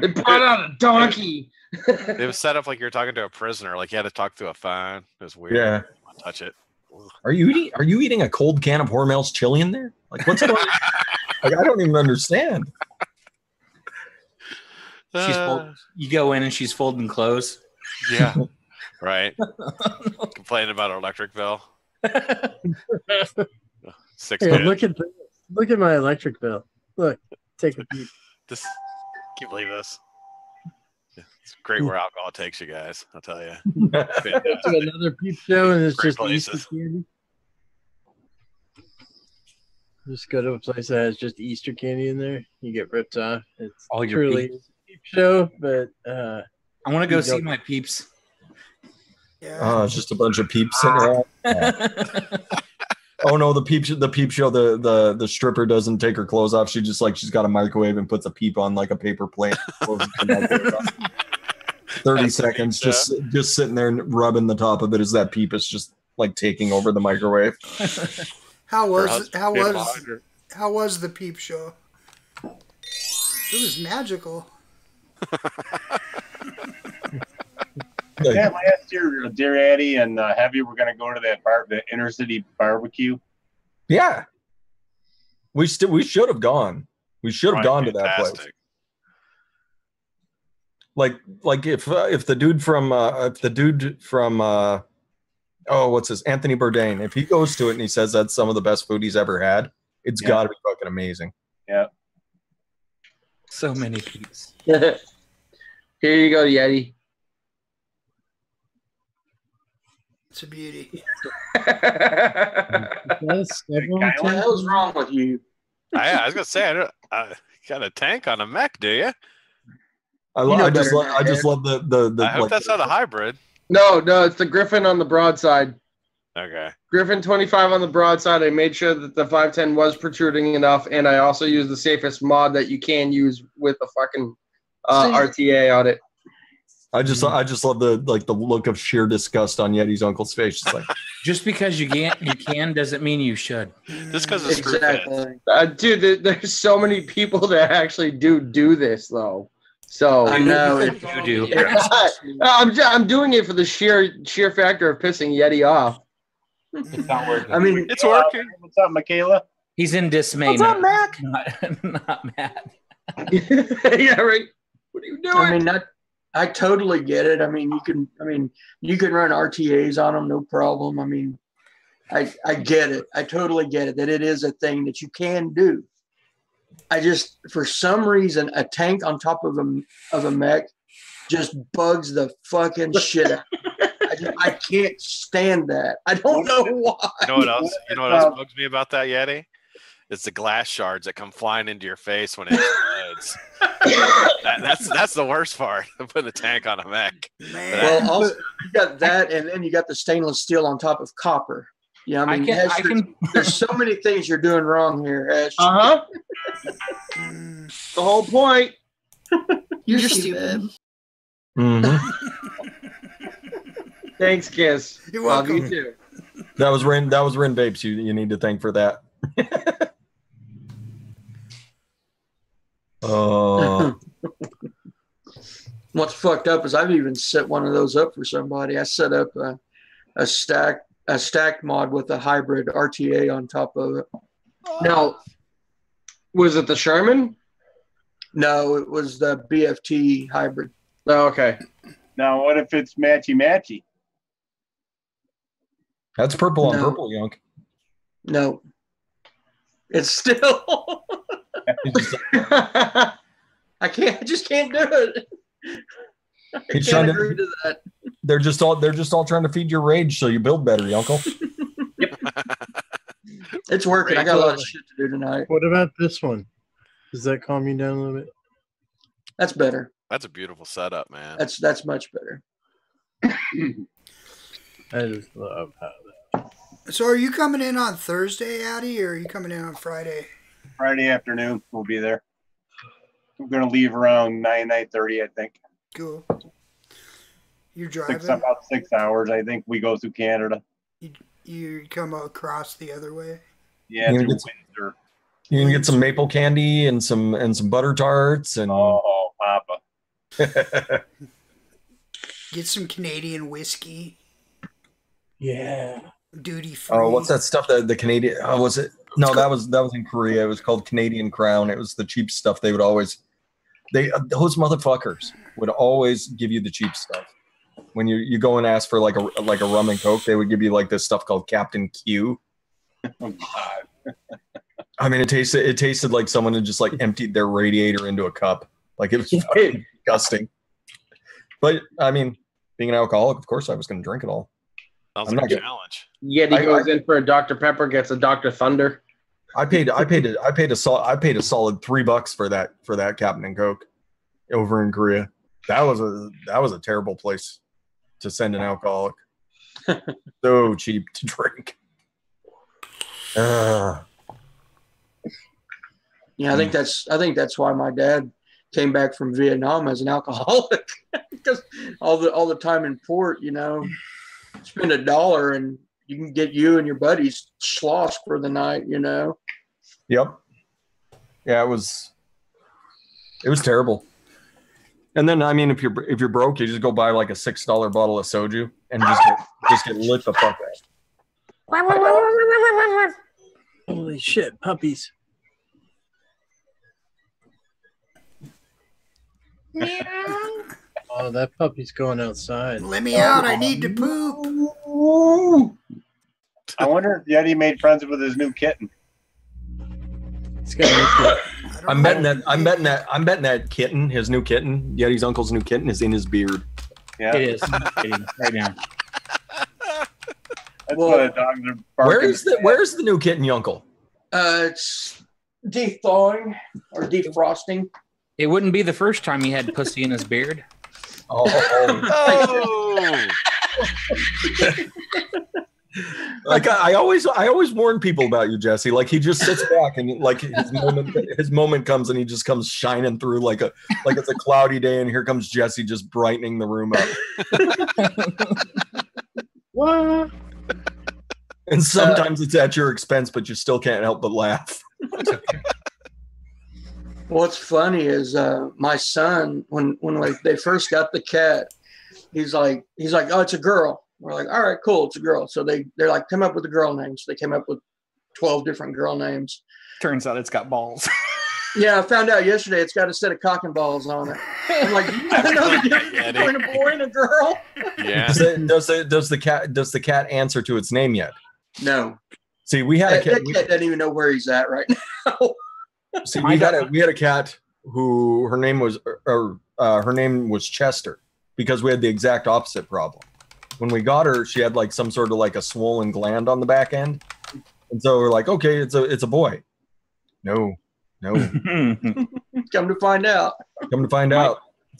brought out a donkey. It was set up like you're talking to a prisoner. Like you had to talk through a phone. It was weird. Yeah. I'll touch it. Are you eating a cold can of Hormel's chili in there? Like what's going on? Like, I don't even understand. You go in and she's folding clothes. Yeah. Right. Complaining about her electric bill. Hey, look at my electric bill. Look, take a peek. This, can you believe this? It's great where alcohol takes you guys. I'll tell you. To another peep show and it's Great just places. Easter candy. Just go to a place that has just Easter candy in there. You get ripped off. It's All your truly peeps. a peep show, but I want to go see my peeps. Yeah. Oh, it's just a bunch of peeps sitting around. Oh no, the peep show, the stripper doesn't take her clothes off. She's got a microwave and puts a peep on like a paper plate. 30 seconds, just sitting there and rubbing the top of it as that peep is just like taking over the microwave. How was the peep show? It was magical. Yeah, last year, Dear Addie and Heavy were going to go to the inner city barbecue. Yeah, we should have gone. We should have gone to that place. Like if the dude from what's his Anthony Bourdain, if he goes to it and he says that's some of the best food he's ever had, it's got to be fucking amazing. Yeah. So many peeps. Here you go, Yeti. It's a beauty. What the hell's wrong with you? I was gonna say, I got a tank on a mech, do you? I just love the I hope that's not a hybrid. No, it's the Griffin on the broadside. Okay. Griffin 25 on the broadside. I made sure that the 510 was protruding enough, and I also used the safest mod that you can use with the fucking RTA on it. I just love the look of sheer disgust on Yeti's uncle's face. It's like, just because you can doesn't mean you should. Just because it's exactly. Dude, there's so many people that actually do this though. So I know you do. I'm doing it for the sheer factor of pissing Yeti off. It's not working. I mean, it's working. What's up, Michaela? He's in dismay. What's up, Mac? Not mad. Yeah, right. What are you doing? I mean, I totally get it. I mean, you can run RTAs on them, no problem. I mean, I get it. I totally get it that it is a thing that you can do. I just, for some reason, a tank on top of a mech just bugs the fucking shit out. I can't stand that. I don't know why. You know what else? You know what else bugs me about that Yeti? It's the glass shards that come flying into your face when it explodes. That's the worst part of putting a tank on a mech. Man. Well, also you got that, and then you got the stainless steel on top of copper. Yeah, I mean, there's so many things you're doing wrong here, Ash. The whole point. You're stupid. Mm-hmm. Thanks, Kiss. You're Love welcome. you too. That was Rin Babes. You need to thank for that. What's fucked up is I've even set one of those up for somebody. I set up a stacked mod with a hybrid RTA on top of it. Now, was it the Sherman? No, it was the BFT hybrid. Oh, okay. Now, what if it's matchy-matchy? That's purple on purple, Yunk. No. It's still... I just can't do it. I can't agree to that. They're just all trying to feed your rage so you build better, Yunkel. It's working. I got a lot of shit to do tonight. What about this one? Does that calm you down a little bit? That's better. That's a beautiful setup, man. That's much better. I just love how that. So are you coming in on Thursday, Addy, or are you coming in on Friday? Friday afternoon, we'll be there. We're going to leave around 9:30, I think. Cool. You're driving? About 6 hours, I think. We go through Canada. You come across the other way? Yeah, You're through gonna Windsor. You can get some maple candy and some butter tarts and Oh, Papa. Get some Canadian whiskey. Yeah. Duty free. oh, what's that stuff that the Canadian? Oh, was it? No, that was in Korea. It was called Canadian Crown. It was the cheap stuff. They would always, those motherfuckers would always give you the cheap stuff. When you go and ask for like a rum and coke, they would give you like this stuff called Captain Q. Oh, God. I mean, it tasted like someone had just like emptied their radiator into a cup. Like it was fucking disgusting. But I mean, being an alcoholic, of course, I was going to drink it all. Sounds like a challenge. Yeti goes in for a Dr. Pepper, gets a Dr. Thunder. I paid a solid $3 for that Captain and Coke over in Korea. That was a terrible place to send an alcoholic. So cheap to drink. Yeah, I think that's why my dad came back from Vietnam as an alcoholic, because all the time in port, spend $1 and you can get you and your buddies sloshed for the night, Yep. Yeah, it was terrible. And then I mean, if you're broke, you just go buy like a $6 bottle of soju and just get lit the fuck out. Holy shit, puppies. Oh, that puppy's going outside. Let me out. I need to poop. I wonder if Yeti made friends with his new kitten. I'm betting that kitten, his new kitten, Yeti's uncle's new kitten, is in his beard. Yeah, It is. Right now. that's what a dog are barking. Where's the new kitten, Uncle? It's de-thawing or defrosting. It wouldn't be the first time he had pussy in his beard. Oh! Like I always warn people about you, Jesse. Like he just sits back and like his moment comes and he just comes shining through like it's a cloudy day and here comes Jesse just brightening the room up. What? And sometimes it's at your expense, but you still can't help but laugh. What's funny is my son, when they first got the cat, he's like, oh, it's a girl. We're like, all right, cool, it's a girl. So they're like, come up with a girl name. So they came up with 12 different girl names. Turns out it's got balls. Yeah, I found out yesterday it's got a set of cock and balls on it. I'm like, you know the difference between a boy and a girl? Yeah. Does the cat answer to its name yet? No. See, we had a cat. That cat doesn't even know where he's at right now. See, we had a cat who her name was Chester because we had the exact opposite problem. When we got her, she had like some sort of like a swollen gland on the back end, and so we're like, okay, it's a boy. No. Come to find out.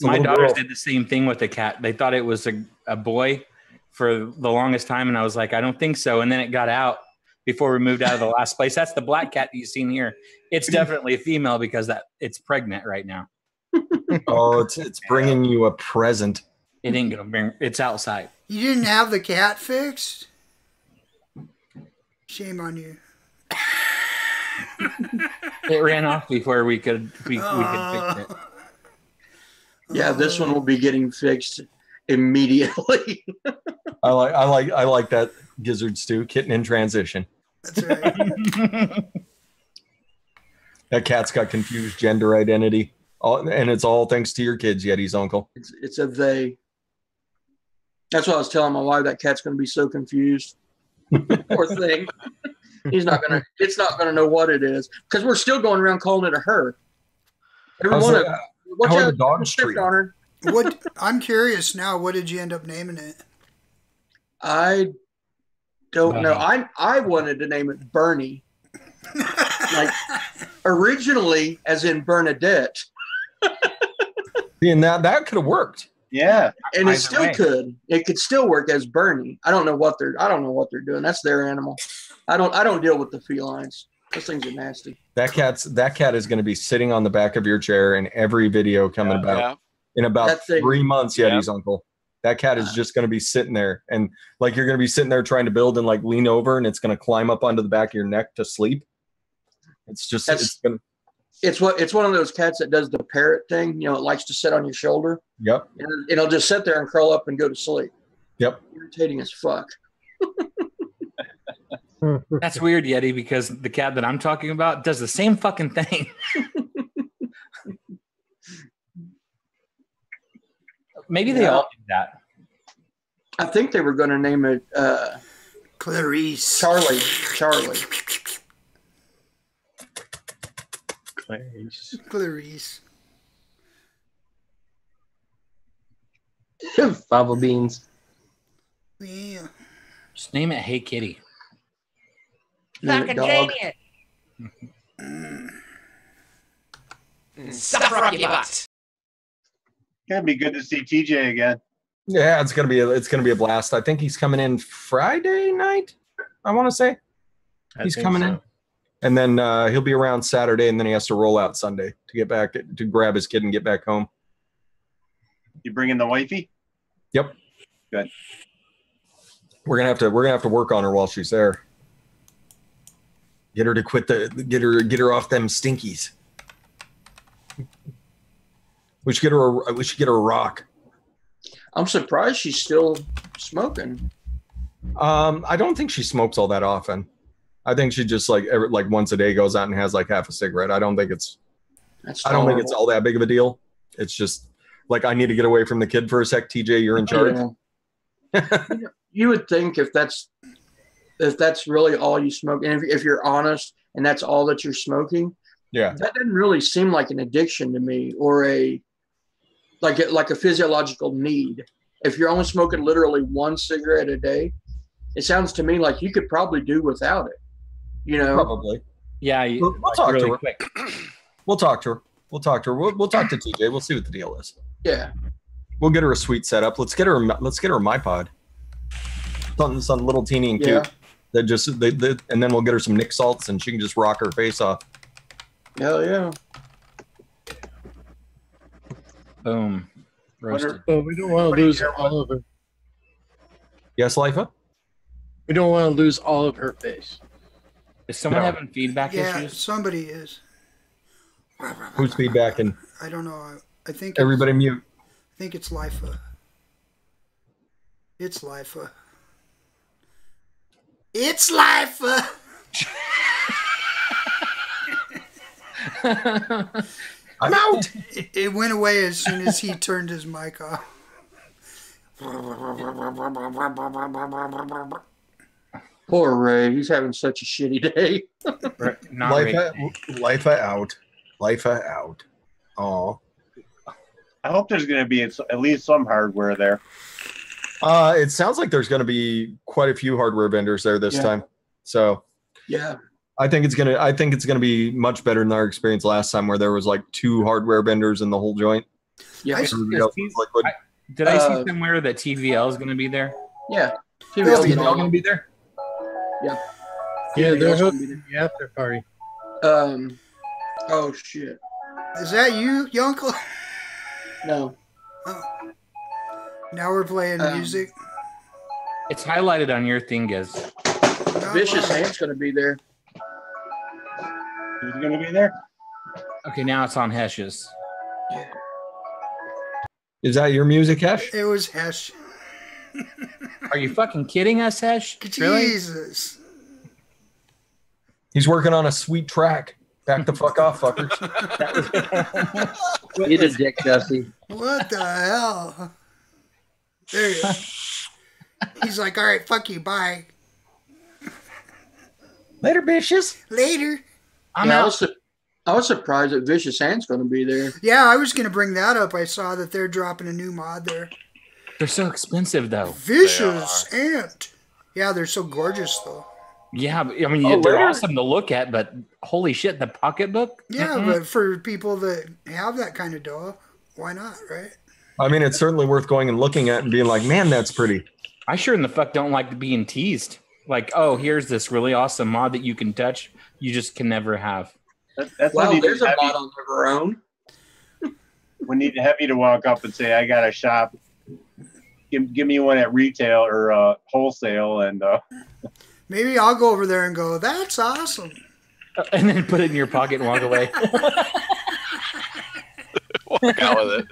My daughters did the same thing with the cat. They thought it was a boy for the longest time, and I was like, I don't think so. And then it got out before we moved out of the last place. That's the black cat that you've seen here. It's definitely a female because it's pregnant right now. Oh, it's bringing you a present. It ain't gonna bring. It's outside. You didn't have the cat fixed? Shame on you. It ran off before we could fix it. Yeah, this one will be getting fixed immediately. I like that Gizzard stew, kitten in transition. That's right. That cat's got confused gender identity, and it's all thanks to your kids, Yeti's uncle. It's a they. That's what I was telling my wife. That cat's going to be so confused. Poor thing. It's not gonna know what it is because we're still going around calling it a her. Every one of them. How are the dogs treated? What? I'm curious now. What did you end up naming it? I don't know. I wanted to name it Bernie, like originally, as in Bernadette. And that could have worked. Yeah, and it still could. It could still work as Bernie. I don't know what they're doing. That's their animal. I don't deal with the felines. Those things are nasty. That cat is going to be sitting on the back of your chair in every video coming in about 3 months. Yeti's uncle. That cat is just going to be sitting there, and like you're going to be sitting there trying to build and like lean over, and it's going to climb up onto the back of your neck to sleep. It's one of those cats that does the parrot thing. You know, it likes to sit on your shoulder. Yep. And it'll just sit there and curl up and go to sleep. Yep. Irritating as fuck. That's weird, Yeti, because the cat that I'm talking about does the same fucking thing. Maybe they all did that. I think they were going to name it Clarice. Charlie. Clarice. Fava beans. Yeah. Just name it Hey Kitty. Fucking genius. Suffer up your butt. Gonna be good to see TJ again. Yeah, it's gonna be a blast. I think he's coming in Friday night. I want to say he's coming in, and then he'll be around Saturday, and then he has to roll out Sunday to get back to grab his kid and get back home. You bringing the wifey? Yep. Good. We're gonna have to work on her while she's there. Get her to get her off them stinkies. We should get her a rock. I'm surprised she's still smoking. I don't think she smokes all that often. I think she just like once a day goes out and has like half a cigarette. I don't think it's all that big of a deal. It's just like I need to get away from the kid for a sec. TJ, you're in charge. Yeah. You would think if that's really all you smoke, and if you're honest and that's all that you're smoking, that doesn't really seem like an addiction to me or like a physiological need. If you're only smoking literally one cigarette a day, it sounds to me like you could probably do without it. You know, probably. Yeah, we'll talk to her. Quick. We'll talk to her. We'll talk to TJ. We'll see what the deal is. Yeah, we'll get her a sweet setup. Let's get her a My Pod. Something little teeny and cute. That and then we'll get her some Nick salts and she can just rock her face off. Hell yeah. Boom. Roasted. But we don't want to lose all of her. Yes, Lifa? We don't want to lose all of her face. Is someone having feedback issues? Yeah, somebody is. Who's feedbacking? I don't know. I think everybody mute. I think it's Lifa. It's Lifa. It's Lifa. I'm out. It went away as soon as he turned his mic off. Poor Ray. He's having such a shitty day. Life out. Life out. Oh. I hope there's going to be at least some hardware there. It sounds like there's going to be quite a few hardware vendors there this time. So yeah, I think it's gonna be much better than our experience last time, where there was like 2 hardware vendors in the whole joint. Yeah. Did I see somewhere that TVL is going to be there? Yeah. TVL going to be there. Yeah. Yeah, they're hosting the after party. Oh shit. Is that you, Yonkel? No. Oh. Now we're playing music. It's highlighted on your thing, Giz. Vicious Hand's going to be there. Who's going to be there? Okay, now it's on Hesh's. Is that your music, Hesh? It was Hesh. Are you fucking kidding us, Hesh? Jesus. Really? He's working on a sweet track. Back the fuck off, fuckers. Eat a dick, Dusty. What the hell? There you go. He's like, all right, fuck you, bye. Later, bitches. Later. I'm out. I was surprised that Vicious Hand's going to be there. Yeah, I was going to bring that up. I saw that they're dropping a new mod there. They're so expensive, though. Vicious Ant. Yeah, they're so gorgeous, though. Yeah, I mean, they're awesome to look at, but holy shit, the pocketbook? Yeah, but for people that have that kind of dough, why not, right? I mean, it's certainly worth going and looking at and being like, man, that's pretty. I sure in the fuck don't like being teased. Like, oh, here's this really awesome mod that you can touch. You just can never have. That's well, there's a mod on their own. We need Heavy to walk up and say, I got a shop. Give me one at retail or wholesale. And maybe I'll go over there and go, that's awesome. And then put it in your pocket and walk away. Walk out with it.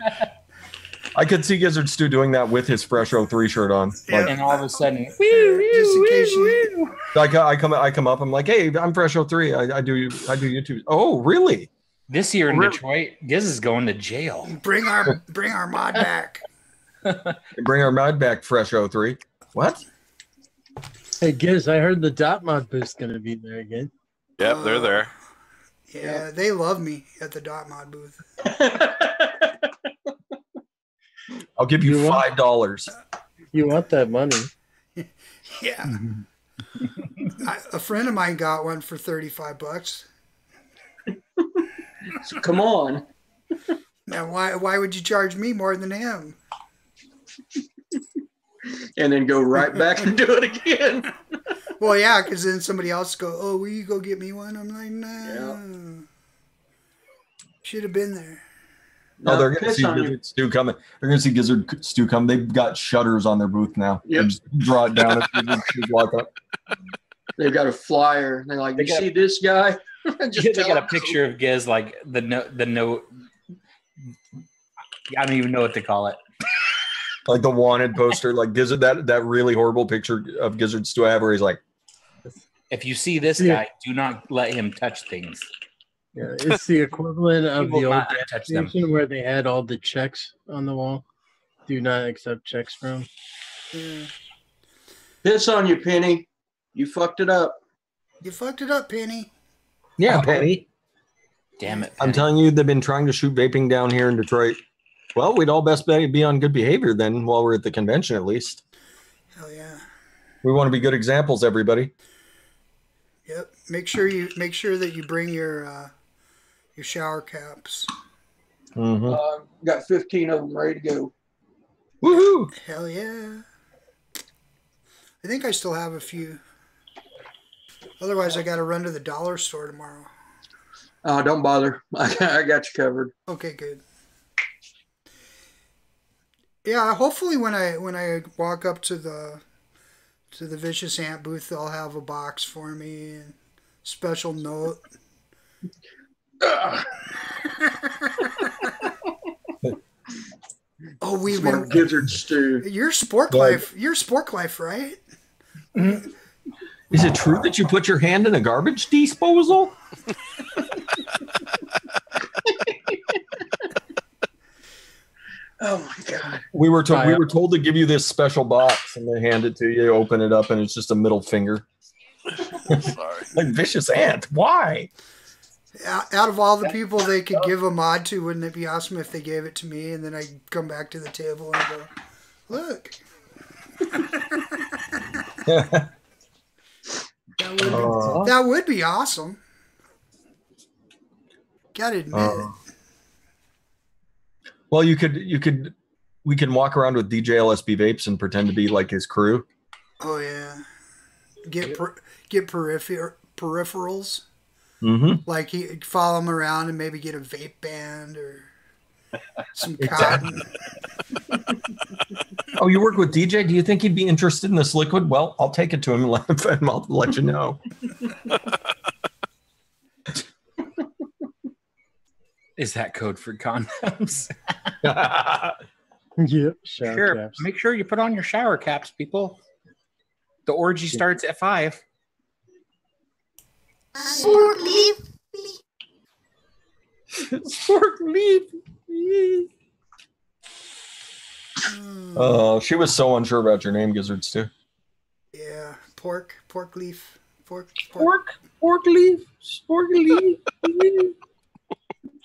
I could see Gizzard Stu doing that with his Fresh 03 shirt on. Yeah. Like, and all of a sudden, just in case you... like I come up, I'm like, hey, I'm Fresh 03. I do YouTube. Oh, really? This year in Detroit, Giz is going to jail. Bring our mod back. Bring our mod back, Fresh 03. What? Hey, Giz, I heard the Dot Mod booth's going to be there again. Yep, they're there. Yeah, they love me at the Dot Mod booth. I'll give you $5. You want that money. Yeah. A friend of mine got one for $35. So come on. Now, why would you charge me more than him? And then go right back and do it again. Well, yeah, because then somebody else go, oh, will you go get me one? I'm like, no. Yeah. Should have been there. Oh, they're going to see Gizzard Stu coming. They're going to see Gizzard Stu come. They've got shutters on their booth now. Yep. Just draw it down as Gizzard Stu walk up. They've got a flyer. They're like, you see this guy? They got a picture of Giz, like the note. I don't even know what to call it. Like the wanted poster, like Gizzard, that really horrible picture of Gizzard Stu I have where he's like, if you see this guy, do not let him touch things. Yeah, it's the equivalent of the old gas touch them. station where they had all the checks on the wall. Do not accept checks from. Yeah. Piss on you, Penny. You fucked it up. You fucked it up, Penny. yeah, Penny. Damn it. I'm telling you, they've been trying to shoot vaping down here in Detroit. Well, we'd all best be on good behavior then while we're at the convention, at least. Hell yeah. We want to be good examples, everybody. Yep. Make sure that you bring your shower caps. Mm-hmm. Got 15 of them ready to go. Woohoo! Hell yeah. I think I still have a few. Otherwise, I got to run to the dollar store tomorrow. Don't bother. I got you covered. Okay, good. Yeah, hopefully when I walk up to the Vicious Ant booth, they'll have a box for me and special note. Oh, we've been Gizzard Stew. You're SPORKLyFE. You're SPORKLyFE, right? Is it true that you put your hand in a garbage disposal? Oh my god! We were told to give you this special box, and they hand it to you. Open it up, and it's just a middle finger. Sorry. Like Vicious Ant. Why? Out of all the people they could give a mod to, wouldn't it be awesome if they gave it to me and then I come back to the table and go, look. That would be awesome. Gotta admit it. Well, we can walk around with DJ LSB vapes and pretend to be like his crew. Oh yeah, get peripherals. Like he follow him around and maybe get a vape band or some cotton. Oh, you work with DJ? Do you think he'd be interested in this liquid? Well, I'll take it to him and I'll let you know. Is that code for condoms? Yep. Sure. Caps. Make sure you put on your shower caps, people. The orgy starts at 5. SPORKLyFE. SPORKLyFE. Oh, she was so unsure about your name, Gizzards, too. Yeah, PORKLyFE. SPORKLyFE. SPORKLyFE.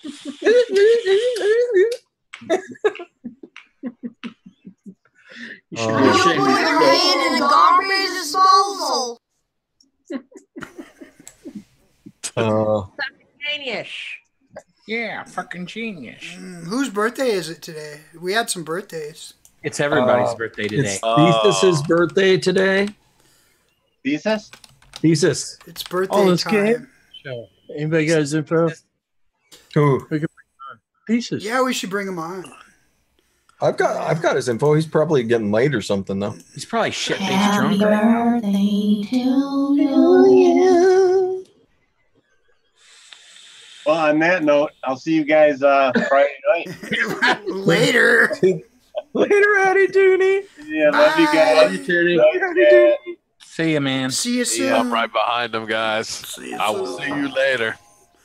You should Don't put your hand in the garbage disposal. Genius. Yeah, fucking genius. Whose birthday is it today? We had some birthdays. It's everybody's birthday today. It's Thesis's birthday today. Thesis? Thesis. It's birthday time. Show. Anybody got his info? Who? We could bring him on. Thesis. Yeah, we should bring him on. I've got his info. He's probably getting late or something though. He's probably shit-faced drunk. Birthday to you. Well, on that note, I'll see you guys Friday night. Later. Later, Addy Dooney. Yeah, love you guys. Love you, Toonie. See you, man. See you soon. Yeah, I'm right behind them, guys. I will see you later.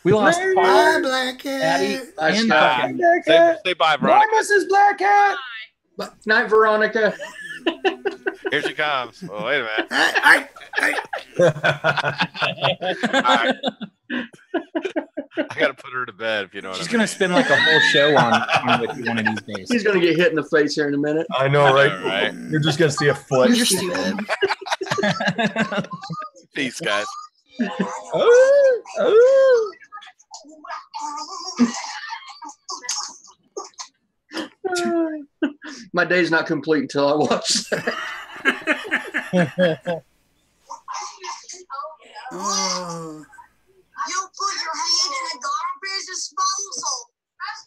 We lost Bye, Paul, Black Cat. Addy, and Bye. fucking Say bye, Veronica. Bye, Mrs. Black Cat. Night, Veronica. Here she comes. Oh, wait a minute. I gotta put her to bed if you know what she's I mean. gonna spend like a whole show on with you one of these days. He's going to get hit in the face here in a minute. I know, right? Right. You're just gonna see a foot. Peace, guys. My day's not complete until I watch that. Oh. You put your hand in the garbage disposal. That's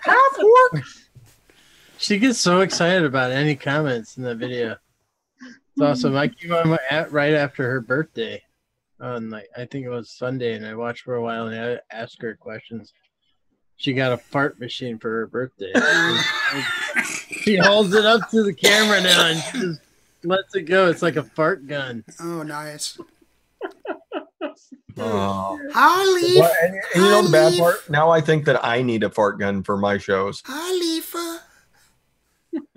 Hi, Pork. She gets so excited about any comments in the video. It's awesome. I came on right after her birthday on I think it was Sunday, and I watched for a while and I asked her questions. She got a fart machine for her birthday. She holds it up to the camera now and just lets it go. It's like a fart gun. Oh, nice. Oh. Hi, Leaf. Well, and you know the bad part? Now I think that I need a fart gun for my shows. Hi, Leafa.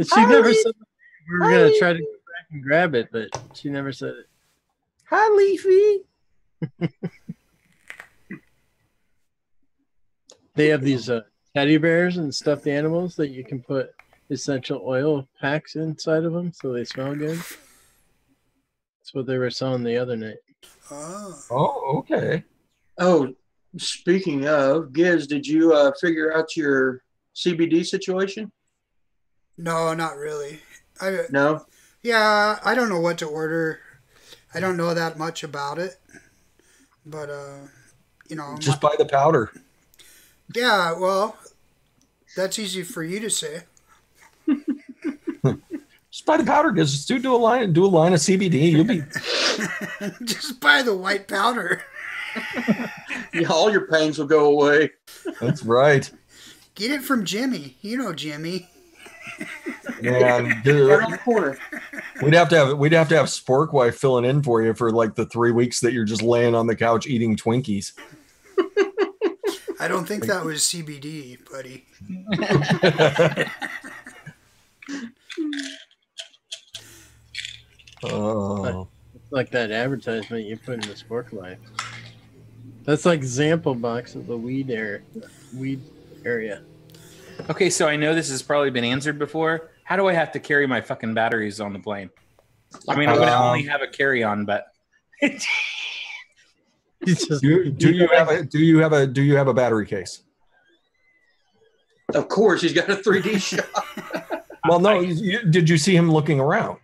She never said we were going to try to go back and grab it, but she never said it. Hi, Leafy. They have these teddy bears and stuffed animals that you can put essential oil packs inside of them so they smell good. That's what they were selling the other night. Oh, okay. Oh, speaking of, Giz, did you figure out your CBD situation? No, not really. No? Yeah, I don't know what to order. I don't know that much about it. But, just buy the powder. Yeah, well, that's easy for you to say. Just buy the powder, Giz. Just do a line of CBD. You'll be just buy the white powder. Yeah, all your pains will go away. That's right. Get it from Jimmy. You know Jimmy. Yeah, Right on the corner. we'd have to have SPORKLyFE filling in for you for like the 3 weeks that you're just laying on the couch eating Twinkies. I don't think that was CBD, buddy. Oh. Like that advertisement you put in the SPORKLyFE. That's like example box of the weed area. Okay, so I know this has probably been answered before. How do I have to carry my fucking batteries on the plane? I mean, I'm going to only have a carry-on, but do you have a battery case? Of course, he's got a 3D shot. Well, no. Did you see him looking around?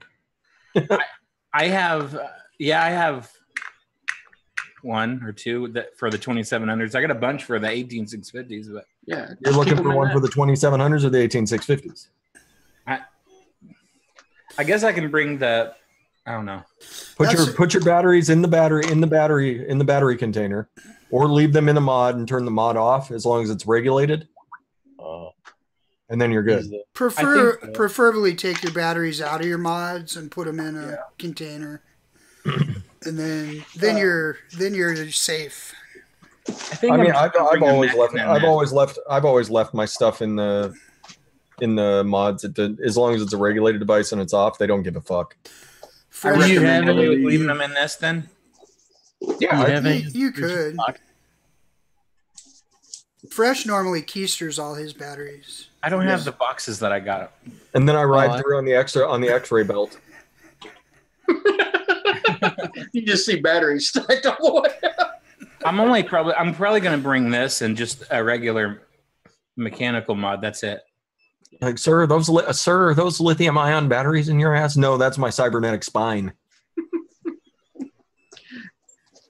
I have one or two that for the 2700s. I got a bunch for the 18650s, but yeah, you're looking for one for the 2700s or the 18650s. I guess I can bring the. I don't know. Put your batteries in the battery container, or leave them in a mod and turn the mod off as long as it's regulated. And then you're good. Preferably take your batteries out of your mods and put them in a container, and then you're safe. I've always left my stuff in the mods. As long as it's a regulated device and it's off, they don't give a fuck. Are you leaving them in this then? Yeah, you could. Fresh normally keysters all his batteries. I don't have the boxes that I got. And then I ride through on the X-ray belt. You just see batteries stacked on the way. I'm probably going to bring this and just a regular mechanical mod. That's it. Like, sir, those lithium-ion batteries in your ass? No, that's my cybernetic spine.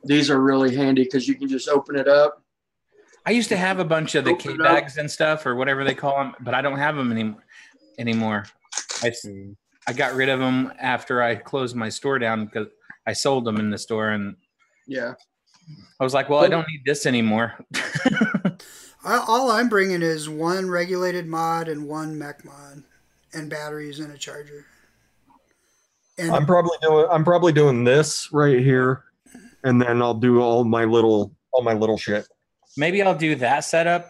These are really handy because you can just open it up. I used to have a bunch of the K-bags and stuff, or whatever they call them, but I don't have them anymore. I got rid of them after I closed my store down because I sold them in the store, and yeah, I was like, well, I don't need this anymore. All I'm bringing is one regulated mod and one mech mod, and batteries and a charger. And I'm probably doing this right here, and then I'll do all my little shit. Maybe I'll do that setup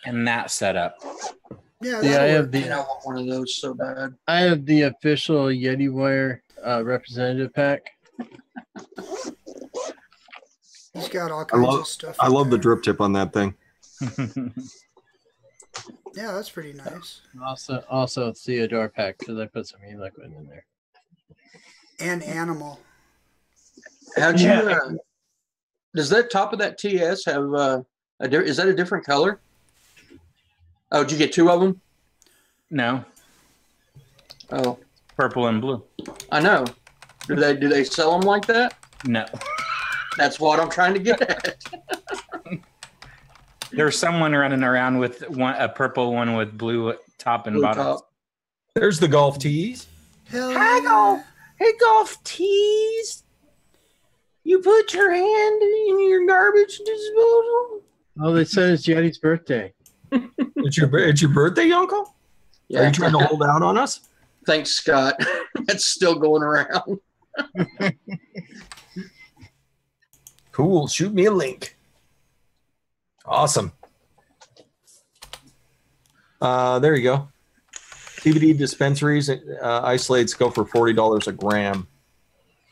and that setup. Yeah, I want one of those so bad. I have the official Yeti Wire representative pack. He's got all kinds of stuff. I love the drip tip on that thing. Yeah, that's pretty nice. Also Theodore pack because I put some e-liquid in there. And animal. How'd you? Does that top of that TS have is that a different color? Oh, did you get two of them? No. Oh, purple and blue. I know. Do they sell them like that? No. That's what I'm trying to get at. There's someone running around with a purple one with blue top and bottom. There's the golf tees. Hey, golf tees. You put your hand in your garbage disposal? Oh, they said it's Yeti's birthday. It's your birthday, Uncle? Yeah. Are you trying to hold out on us? Thanks, Scott. That's still going around. Cool. Shoot me a link. Awesome. There you go. CBD dispensaries, isolates go for $40 a gram.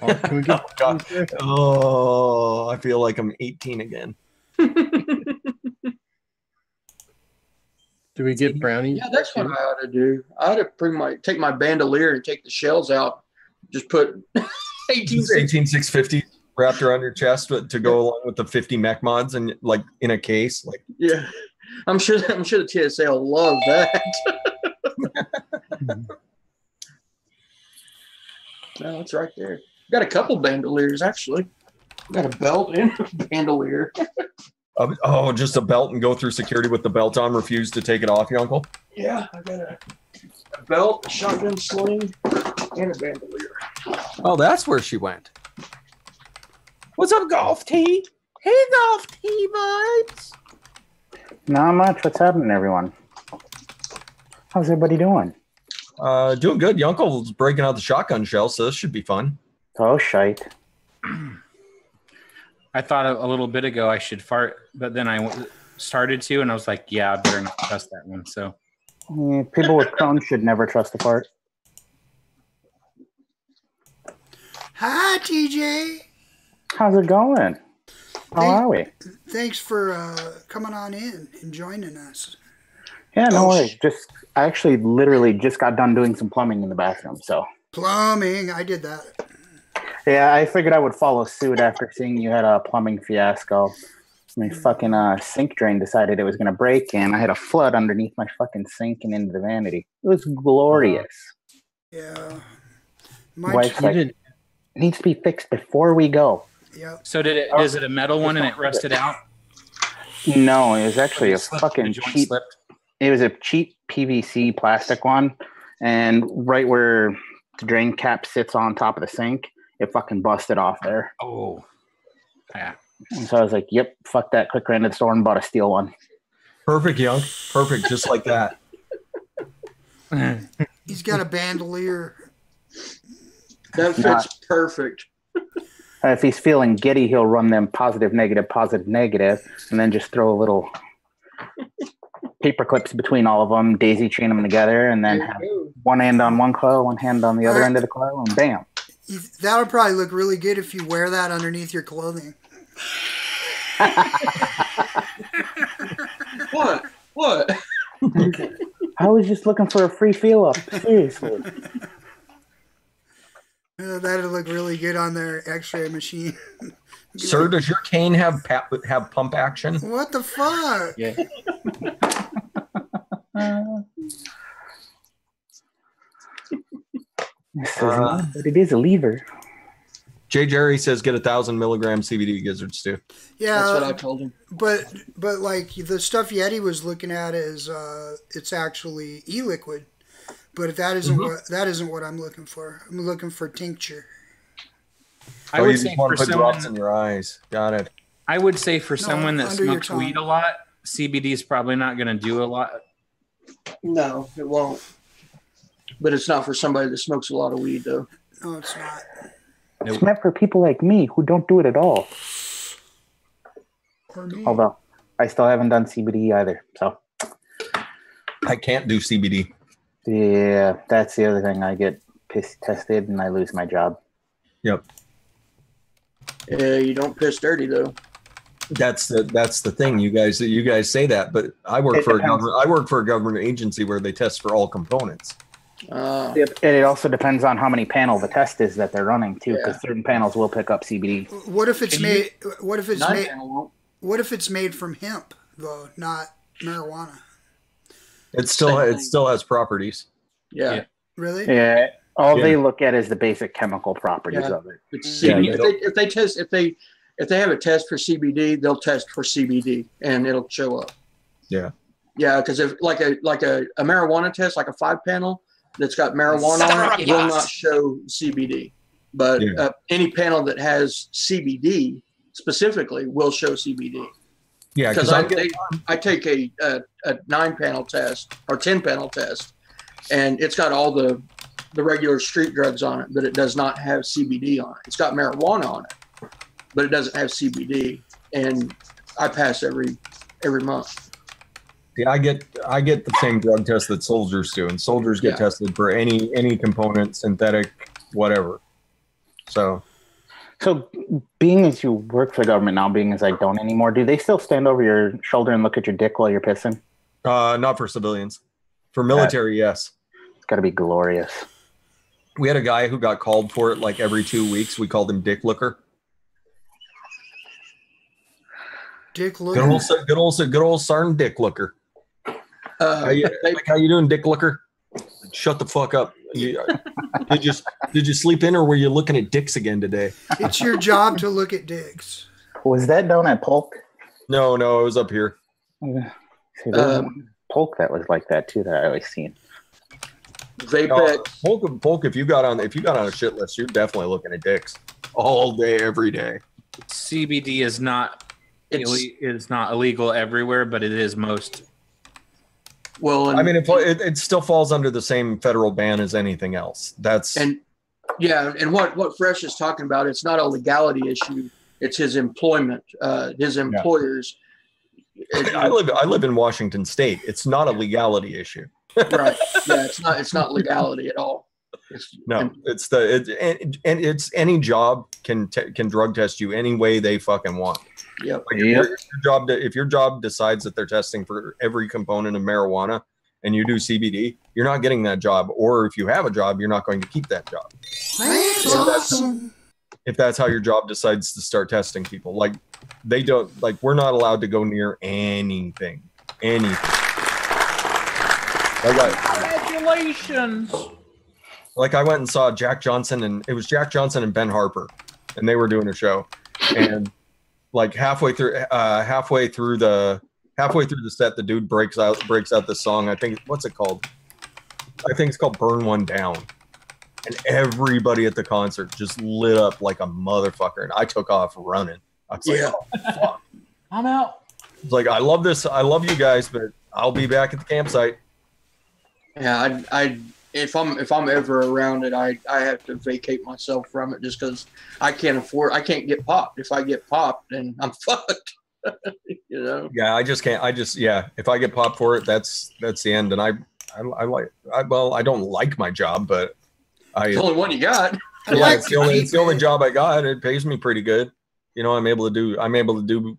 Oh, can we get I feel like I'm 18 again. Do we get brownies? Yeah, that's what I ought to do. I ought to take my bandolier and take the shells out. Just put 18650 wrapped around your chest to go along with the 50 mech mods and like in a case. Like, yeah, I'm sure the TSA will love that. No, it's right there. Got a couple bandoliers actually. Got a belt and a bandolier. Just a belt and go through security with the belt on. Refuse to take it off, your uncle? Yeah, I got a belt, a shotgun sling, and a bandolier. Oh, that's where she went. What's up, Golf T? Hey, Golf T buds. Not much. What's happening, everyone? How's everybody doing? Doing good. Your uncle's breaking out the shotgun shell, so this should be fun. Oh, shite. I thought a little bit ago I should fart, but then I started to, and I was like, yeah, I better not trust that one. So Yeah, people with Crohn's should never trust a fart. Hi, TJ. How's it going? How are we? Thanks for coming on in and joining us. Yeah, no worries. I actually literally just got done doing some plumbing in the bathroom, so. Plumbing, I did that. Yeah, I figured I would follow suit after seeing you had a plumbing fiasco. My fucking sink drain decided it was going to break, and I had a flood underneath my fucking sink and into the vanity. It was glorious. Yeah. Wife's like, it needs to be fixed before we go. Yep. So is it a metal one and it rusted out? No, it was actually a fucking cheap. It was a cheap PVC plastic one, and right where the drain cap sits on top of the sink, it fucking busted off there. Oh, yeah. And so I was like, "Yep, fuck that." Quick ran to the store and bought a steel one. Perfect, Young. Perfect, just like that. He's got a bandolier. That fits perfect. If he's feeling giddy, he'll run them positive, negative, and then just throw a little paper clips between all of them, daisy chain them together, and then have one hand on one coil, one hand on the other end of the coil, and bam. That would probably look really good if you wear that underneath your clothing. What? I was just looking for a free feel up. Seriously. That'd look really good on their X-ray machine. Sir, does your cane have pump action? What the fuck? Yeah. But it is a lever. Jay Jerry says get 1,000 milligram CBD gizzards too. Yeah, that's what I told him. But like the stuff Yeti was looking at is it's actually e-liquid, but that isn't what I'm looking for. I'm looking for tincture. I would say you want for to put drops in your eyes. Got it. I would say for someone that under your smokes weed a lot, CBD is probably not going to do a lot. No, it won't. But it's not for somebody that smokes a lot of weed, though. No, it's not. It's meant for people like me who don't do it at all. Although I still haven't done CBD either, so I can't do CBD. Yeah, that's the other thing. I get piss tested and I lose my job. Yep. Yeah, you don't piss dirty though. That's the thing. You guys say that, but I work for a government agency where they test for all components. And it also depends on how many panel the test is that they're running too, because certain panels will pick up CBD. What if it's made? What if it's made from hemp though, not marijuana? It still has properties. Yeah. Really? Yeah. All they look at is the basic chemical properties of it. If they have a test for CBD, they'll test for CBD and it'll show up. Yeah. Yeah, because if like a marijuana test, like a 5-panel that's got marijuana on it, will not show CBD. But any panel that has CBD specifically will show CBD. Yeah, because I take a 9-panel test or 10-panel test, and it's got all the regular street drugs on it, but it does not have CBD on it. It's got marijuana on it, but it doesn't have CBD. And I pass every month. Yeah, I get the same drug test that soldiers do, and soldiers get tested for any component, synthetic, whatever. So being as you work for the government now, being as I don't anymore, do they still stand over your shoulder and look at your dick while you're pissing? Not for civilians. For military, yes. It's got to be glorious. We had a guy who got called for it like every 2 weeks. We called him Dick Looker. Dick Looker. Good old Sergeant Dick Looker. How you doing, Dick Looker? Shut the fuck up. Did you sleep in, or were you looking at dicks again today? It's your job to look at dicks. Was that down at Polk? No, it was up here. Polk that was like that too. That I always seen. Polk. If you got on a shit list, you're definitely looking at dicks all day, every day. CBD is not illegal everywhere, but it is most. Well, I mean, it still falls under the same federal ban as anything else. And what Fresh is talking about, it's not a legality issue. It's his employment, his employers. I live in Washington State. It's not a legality issue. Right. Yeah, it's not legality at all. No, it's it's any job can drug test you any way they fucking want. Yep. Like if your job decides that they're testing for every component of marijuana and you do CBD, you're not getting that job. Or if you have a job, you're not going to keep that job. That's awesome. If that's how your job decides to start testing people, like they don't, like we're not allowed to go near anything. Congratulations. Like I went and saw Jack Johnson, and it was Jack Johnson and Ben Harper, and they were doing a show, and like halfway through the set, the dude breaks out this song. I think what's it called? I think it's called "Burn One Down," and everybody at the concert just lit up like a motherfucker, and I took off running. I was like, oh, fuck. I'm out. It's like I love this. I love you guys, but I'll be back at the campsite. Yeah, if I'm ever around it, I have to vacate myself from it just because I can't get popped. If I get popped, then I'm fucked. You know? Yeah, I just can't. If I get popped for it, that's the end. And I don't like my job, but it's the only one you got. It's the only job I got. It pays me pretty good. You know, I'm able to do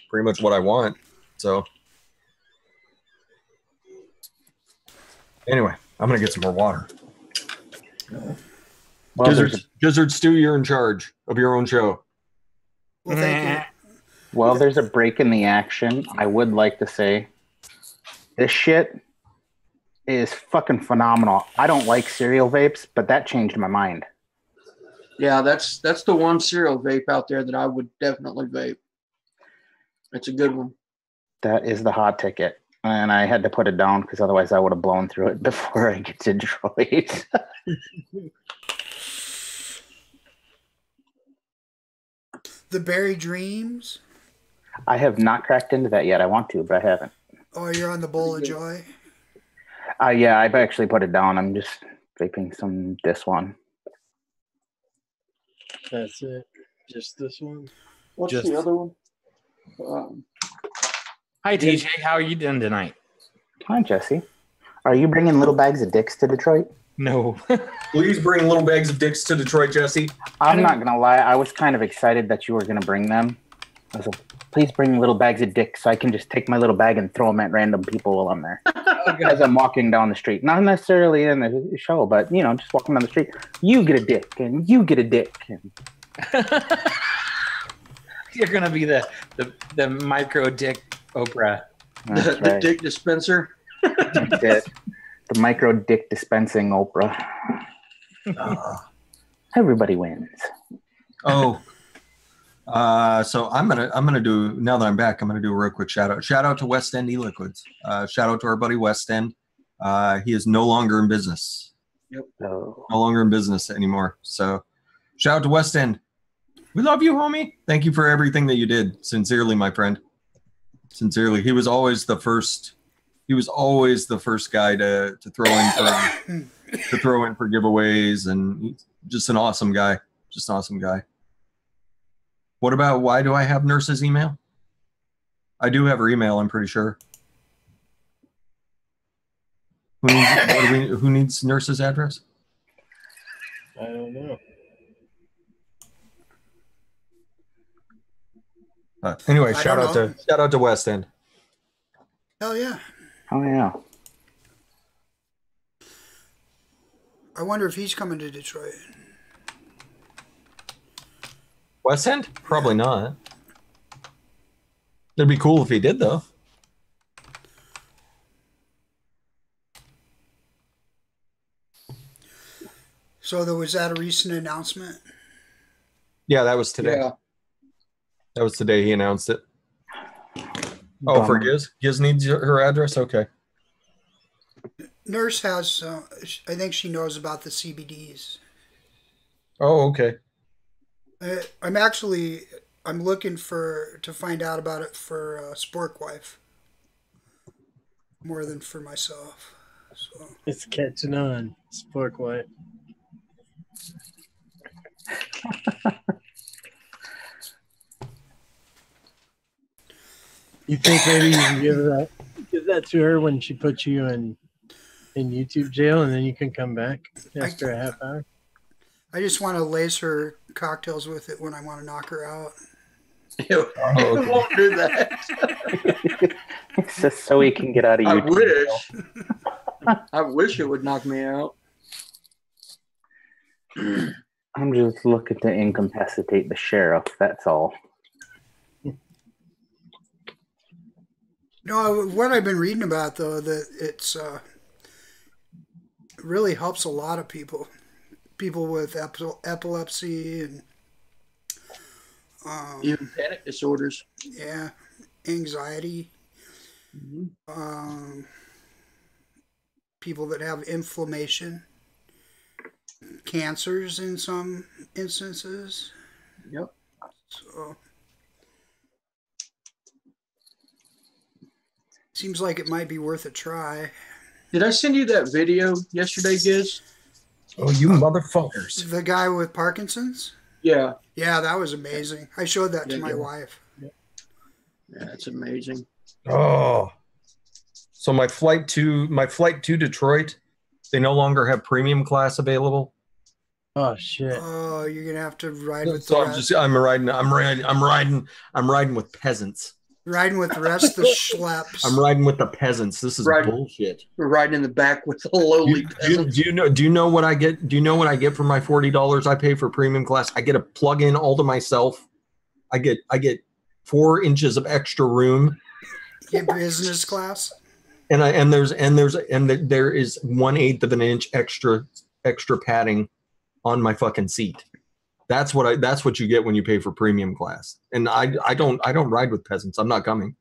pretty much what I want. So anyway, I'm gonna get some more water. Well, Gizzard Stew, you're in charge of your own show. Well, thank you. Well, there's a break in the action. I would like to say this shit is fucking phenomenal. I don't like cereal vapes, but that changed my mind. Yeah, that's the one cereal vape out there that I would definitely vape. It's a good one. That is the hot ticket. And I had to put it down because otherwise I would have blown through it before I get to Detroit. The Berry Dreams. I have not cracked into that yet. I want to, but I haven't. Oh, you're on the Bowl of Joy? Yeah, I've actually put it down. I'm just vaping this one. That's it. Just this one. What's the other one? Hi, TJ. How are you doing tonight? Hi, Jesse. Are you bringing little bags of dicks to Detroit? No. Please bring little bags of dicks to Detroit, Jesse. I'm not going to lie. I was kind of excited that you were going to bring them. I was like, please bring little bags of dicks so I can just take my little bag and throw them at random people while I'm there. As I'm walking down the street. Not necessarily in the show, but, just walking down the street. You get a dick, and you get a dick. And You're going to be the micro dick Oprah. The dick dispenser. The micro dick dispensing Oprah. Everybody wins. So I'm gonna do, now that I'm back, I'm gonna do a real quick shout out to West End E-Liquids. Shout out to our buddy West End. He is no longer in business. Yep. No longer in business anymore. So shout out to West End. We love you, homie. Thank you for everything that you did. Sincerely, my friend. Sincerely. He was always the first guy to throw in for giveaways, and just an awesome guy. What about, why do I have Nurse's email? I do have her email, I'm pretty sure. Who needs Nurse's address? I don't know. Anyway, shout out to West End. Hell yeah. Oh, yeah. I wonder if he's coming to Detroit. West End? Probably not. It'd be cool if he did, though. So was that a recent announcement? Yeah, that was today. Yeah. That was today he announced it. Oh, for Giz? Giz needs her address? Okay. Nurse has, I think she knows about the CBDs. Oh, okay. I'm looking to find out about it for SPORKLyFE more than for myself. So it's catching on, SPORKLyFE. You think maybe you can give that to her when she puts you in in YouTube jail, and then you can come back after a half hour. I just want to lace her cocktails with it when I want to knock her out. I won't do that. It's just so he can get out of I YouTube. wish. I wish it would knock me out. I'm just looking to incapacitate the sheriff. That's all. No, what I've been reading about though, that it's really helps a lot of people with epilepsy and even panic disorders. Yeah, anxiety. People that have inflammation, cancers in some instances. Yep. So seems like it might be worth a try. Did I send you that video yesterday, Giz? Oh, you motherfuckers. The guy with Parkinson's? Yeah. Yeah, that was amazing. I showed that to my wife. Yeah, it's amazing. Oh. So my flight to Detroit, they no longer have premium class available. Oh shit. Oh, you're gonna have to ride with So the I'm riding with peasants. riding with the rest of the schleps. I'm riding with the peasants. This is bullshit. We're riding in the back with the lowly peasants. Do you know what I get? Do you know what I get for my $40 I pay for premium class? I get a plug-in all to myself. I get 4 inches of extra room. Get business class. And there is 1/8 of an inch extra padding on my fucking seat. That's what you get when you pay for premium class. And I don't ride with peasants. I'm not coming.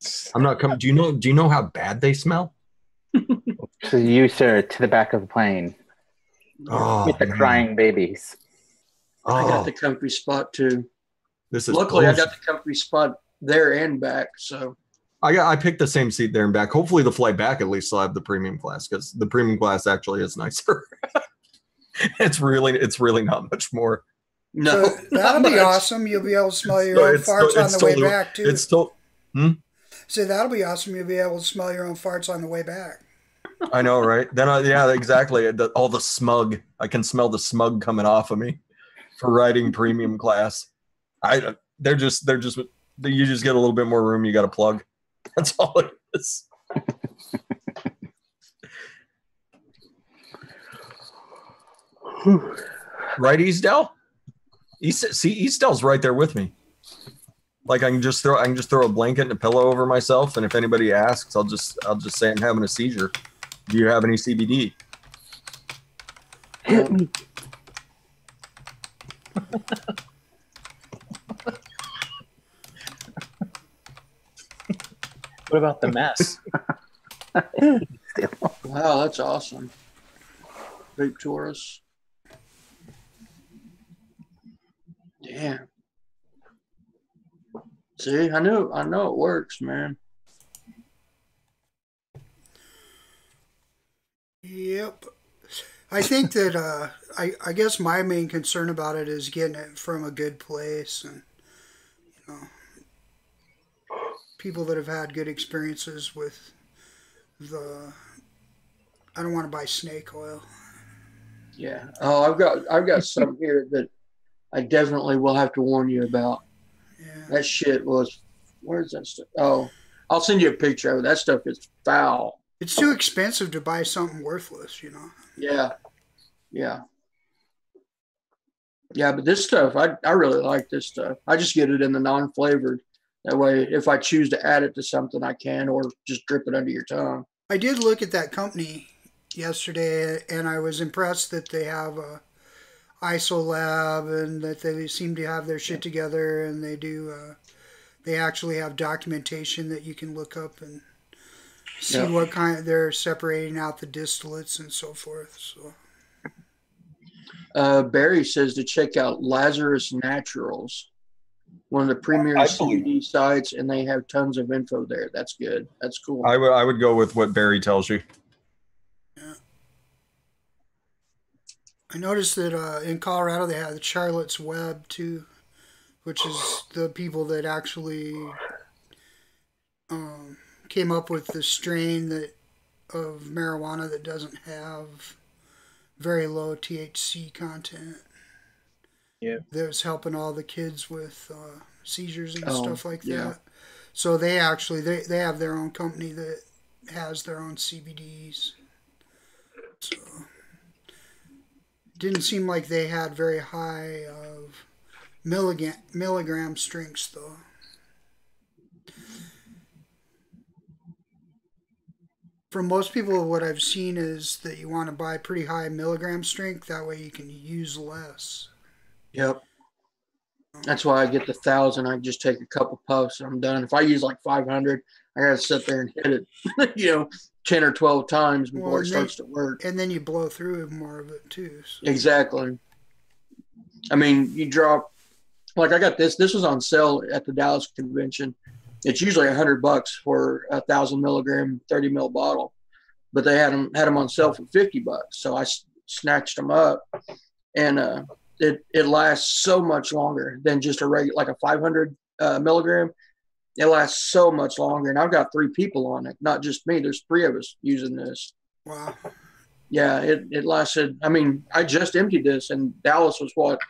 Do you know how bad they smell? So you, sir, to the back of the plane with the crying babies. I got the comfy spot too. Luckily, I got the comfy spot there and back. So I picked the same seat there and back. Hopefully, the flight back at least will have the premium class, because the premium class actually is nicer. It's really not much more. No, so that'll be awesome. You'll be able to smell your own farts on the way back too. So that'll be awesome. You'll be able to smell your own farts on the way back. I know, right? Then, yeah, exactly. All the smug. I can smell the smug coming off of me for riding premium class. You just get a little bit more room. You got a plug. That's all it is. Right, Eastdale? Eastdale's right there with me. Like I can just throw a blanket and a pillow over myself, and if anybody asks, I'll just say I'm having a seizure. Do you have any CBD? Hit me. What about the mess? Wow, that's awesome. Vape Taurus. Damn. See, I know it works, man. Yep. I think that I guess my main concern about it is getting it from a good place, and people that have had good experiences with I don't want to buy snake oil. Yeah. Oh, I've got some here that I definitely will have to warn you about. Yeah. That shit was, where's that stuff? Oh, I'll send you a picture of it. That stuff is foul. It's too expensive to buy something worthless, Yeah. Yeah. Yeah, but this stuff, I really like this stuff. I just get it in the non-flavored. That way, if I choose to add it to something, I can, or just drip it under your tongue. I did look at that company yesterday, and I was impressed that they have a ISO lab and that they seem to have their shit together, and they actually have documentation that you can look up and see what kind they're separating out the distillates and so forth. So Barry says to check out Lazarus Naturals, one of the premier CBD sites, and they have tons of info there. That's good. That's cool. I would go with what Barry tells you. Yeah. I noticed that in Colorado they have the Charlotte's Web too, which is the people that actually came up with the strain that of marijuana that doesn't have very low THC content. Yeah. That's helping all the kids with seizures and Oh, stuff like yeah. that. So they actually they have their own company that has their own CBDs. So didn't seem like they had very high of milligram strengths though. From most people, what I've seen is that you want to buy pretty high milligram strength. That way you can use less. Yep. That's why I get the 1,000. I just take a couple puffs and I'm done. If I use like 500, I got to sit there and hit it, 10 or 12 times before it starts to work. And then you blow through more of it too. So. Exactly. I mean, you drop, like I got this. This was on sale at the Dallas convention. It's usually $100 for a 1,000 milligram, 30 ml bottle, but they had them on sale for $50. So I snatched them up, and it lasts so much longer than just a regular, like a 500 milligram. It lasts so much longer, and I've got 3 people on it, not just me. There's 3 of us using this. Wow. Yeah, it lasted. I mean, I just emptied this, and Dallas was what,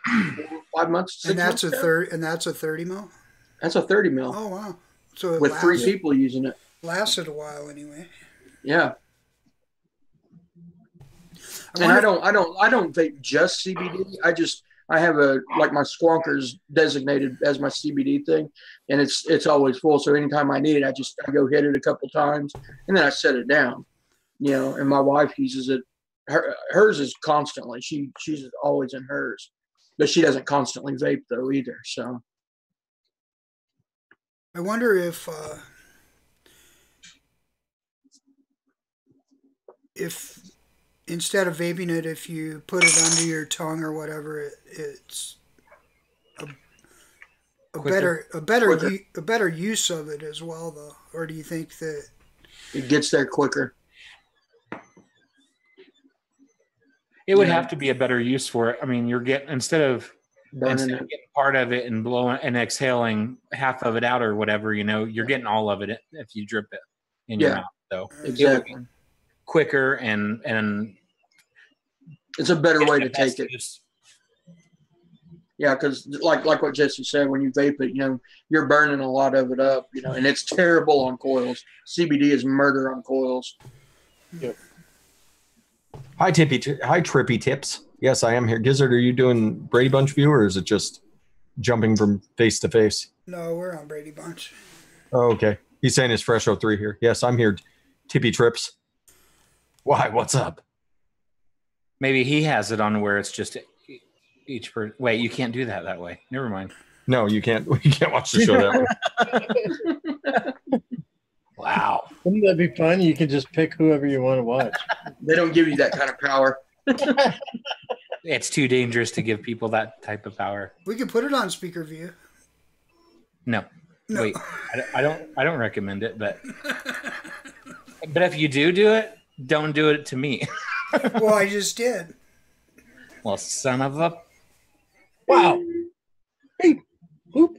5 months? 6 And that's months a ago? and that's a 30 mil. That's a 30 mil. Oh wow! So it with 3 people using it. Lasted a while anyway. Yeah. And I don't vape just CBD. I have my Squonker's designated as my CBD thing, and it's always full. So anytime I need it, I go hit it a couple times, and then I set it down. And my wife uses it. Hers is constantly. She's always in hers, but she doesn't constantly vape though either. So I wonder if instead of vaping it, if you put it under your tongue or whatever, it's a better use of it as well, though. Or do you think that it gets there quicker? It would have to be a better use for it. I mean, you're getting instead of getting part of it and blowing and exhaling half of it out or whatever, you're getting all of it if you drip it in your mouth. So exactly, quicker and it's a better way to take it. Yeah, because like what Jesse said, when you vape it, you're burning a lot of it up, and it's terrible on coils. CBD is murder on coils. Yep. Hi, Trippy Tips. Yes, I am here. Gizzard, are you doing Brady Bunch view, or is it just jumping from face to face? No, we're on Brady Bunch. Oh, okay. He's saying it's Fresh 03 here. Yes, I'm here. Tippy Trips. Why? What's up? Maybe he has it on where it's just each person. Wait, you can't do that way. Never mind. No, you can't. You can't watch the show that way. Wow. Wouldn't that be fun? You can just pick whoever you want to watch. They don't give you that kind of power. It's too dangerous to give people that type of power. We could put it on speaker view. No. Wait, I don't recommend it, but if you do it, don't do it to me. Well, I just did. Well, son of a... Wow. Hey. Oop.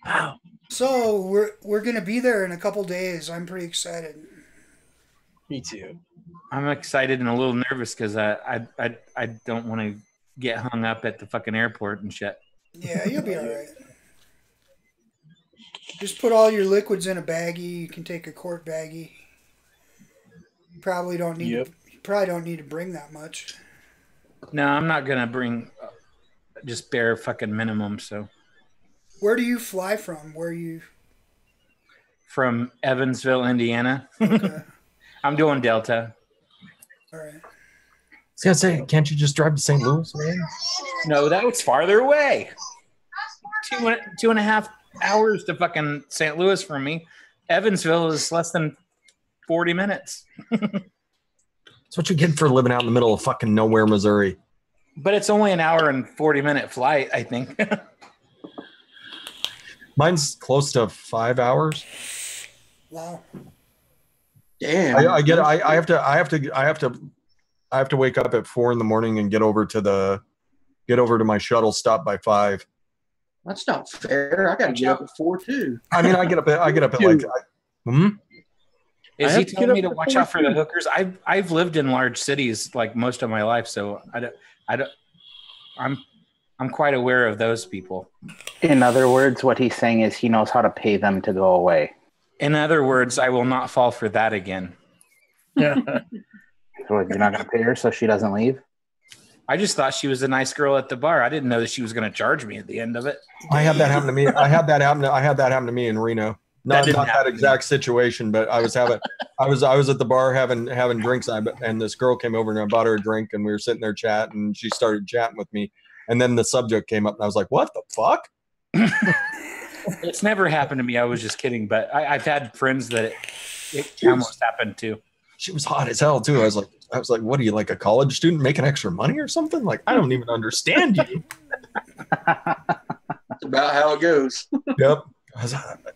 Wow. So we're gonna be there in a couple days. I'm pretty excited. Me too. I'm excited and a little nervous because I don't want to get hung up at the fucking airport and shit. Yeah, you'll be all right. Just put all your liquids in a baggie. You can take a quart baggie. You probably don't need. Yep. You probably don't need to bring that much. No, I'm not gonna bring just bare fucking minimum. So. Where do you fly from? Where you? From Evansville, Indiana. Okay. I'm doing Delta. All right. I was gonna say, can't you just drive to St. Louis, man? No, that was farther away. 2.5 hours to fucking St. Louis from me. Evansville is less than 40 minutes. That's what you get for living out in the middle of fucking nowhere, Missouri. But it's only an hour and 40-minute flight, I think. Mine's close to 5 hours. Wow. Damn. I get it. I have to wake up at 4 in the morning and get over to my shuttle stop by 5. That's not fair. I got to get up at 4 too. I mean, I get up at like Is he telling me to watch out for the hookers? I've lived in large cities like most of my life, so I'm quite aware of those people. In other words, what he's saying is he knows how to pay them to go away. In other words, I will not fall for that again. Yeah. So you're not going to pay her so she doesn't leave? I just thought she was a nice girl at the bar. I didn't know that she was going to charge me at the end of it. I had that happen to me. I had that happen to me in Reno. Not that exact situation, but I was at the bar having drinks, and this girl came over and I bought her a drink, and we were sitting there chatting, and she started chatting with me, and then the subject came up, and I was like, "What the fuck?" It's never happened to me. I was just kidding, but I've had friends that it almost happened to. She was hot as hell too. I was like, "What are you, like a college student making extra money or something?" Like, I don't even understand you. It's about how it goes. Yep.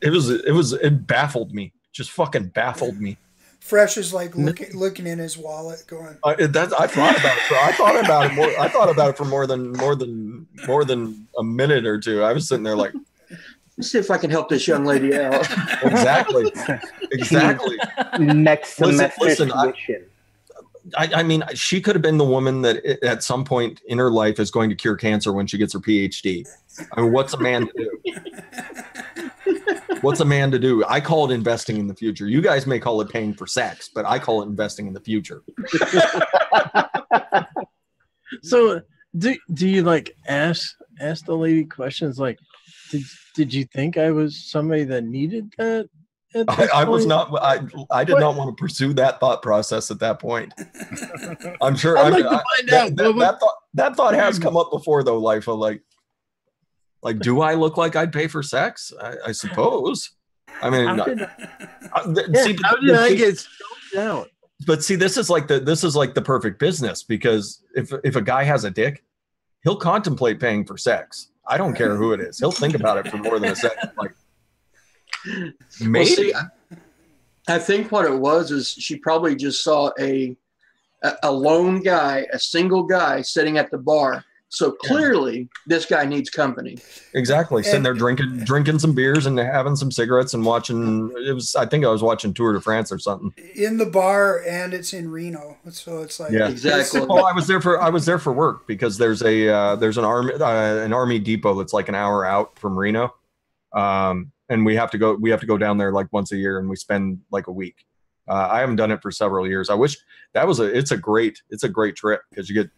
It baffled me. Just fucking baffled me. Fresh is like looking in his wallet, going. I thought about it. I thought about it for more than a minute or two. I was sitting there like, let's see if I can help this young lady out. Exactly. Next semester tuition. I mean, she could have been the woman that at some point in her life is going to cure cancer when she gets her PhD. I mean, what's a man to do? What's a man to do? I call it investing in the future. You guys may call it paying for sex, but I call it investing in the future. So do you like ask the lady questions like, did you think I was somebody that needed that? I was not. I did not want to pursue that thought process at that point. I'm sure. I'd like to find out. That thought has come up before, though. Like, do I look like I'd pay for sex? I suppose. I mean, how did I get scoped out? But see, this is like the perfect business, because if a guy has a dick, he'll contemplate paying for sex. I don't care who it is. He'll think about it for more than a second. Like, maybe. Well, see, I think what it was is she probably just saw a lone guy, a single guy sitting at the bar. So clearly, this guy needs company. Exactly. Sitting there drinking some beers and having some cigarettes and watching. I think I was watching Tour de France or something. In the bar, and it's in Reno, so it's like exactly. Well, I was there for work, because there's an army depot that's like an hour out from Reno, and we have to go down there like once a year, and we spend like a week. I haven't done it for several years. I wish that was it's a great trip, because you get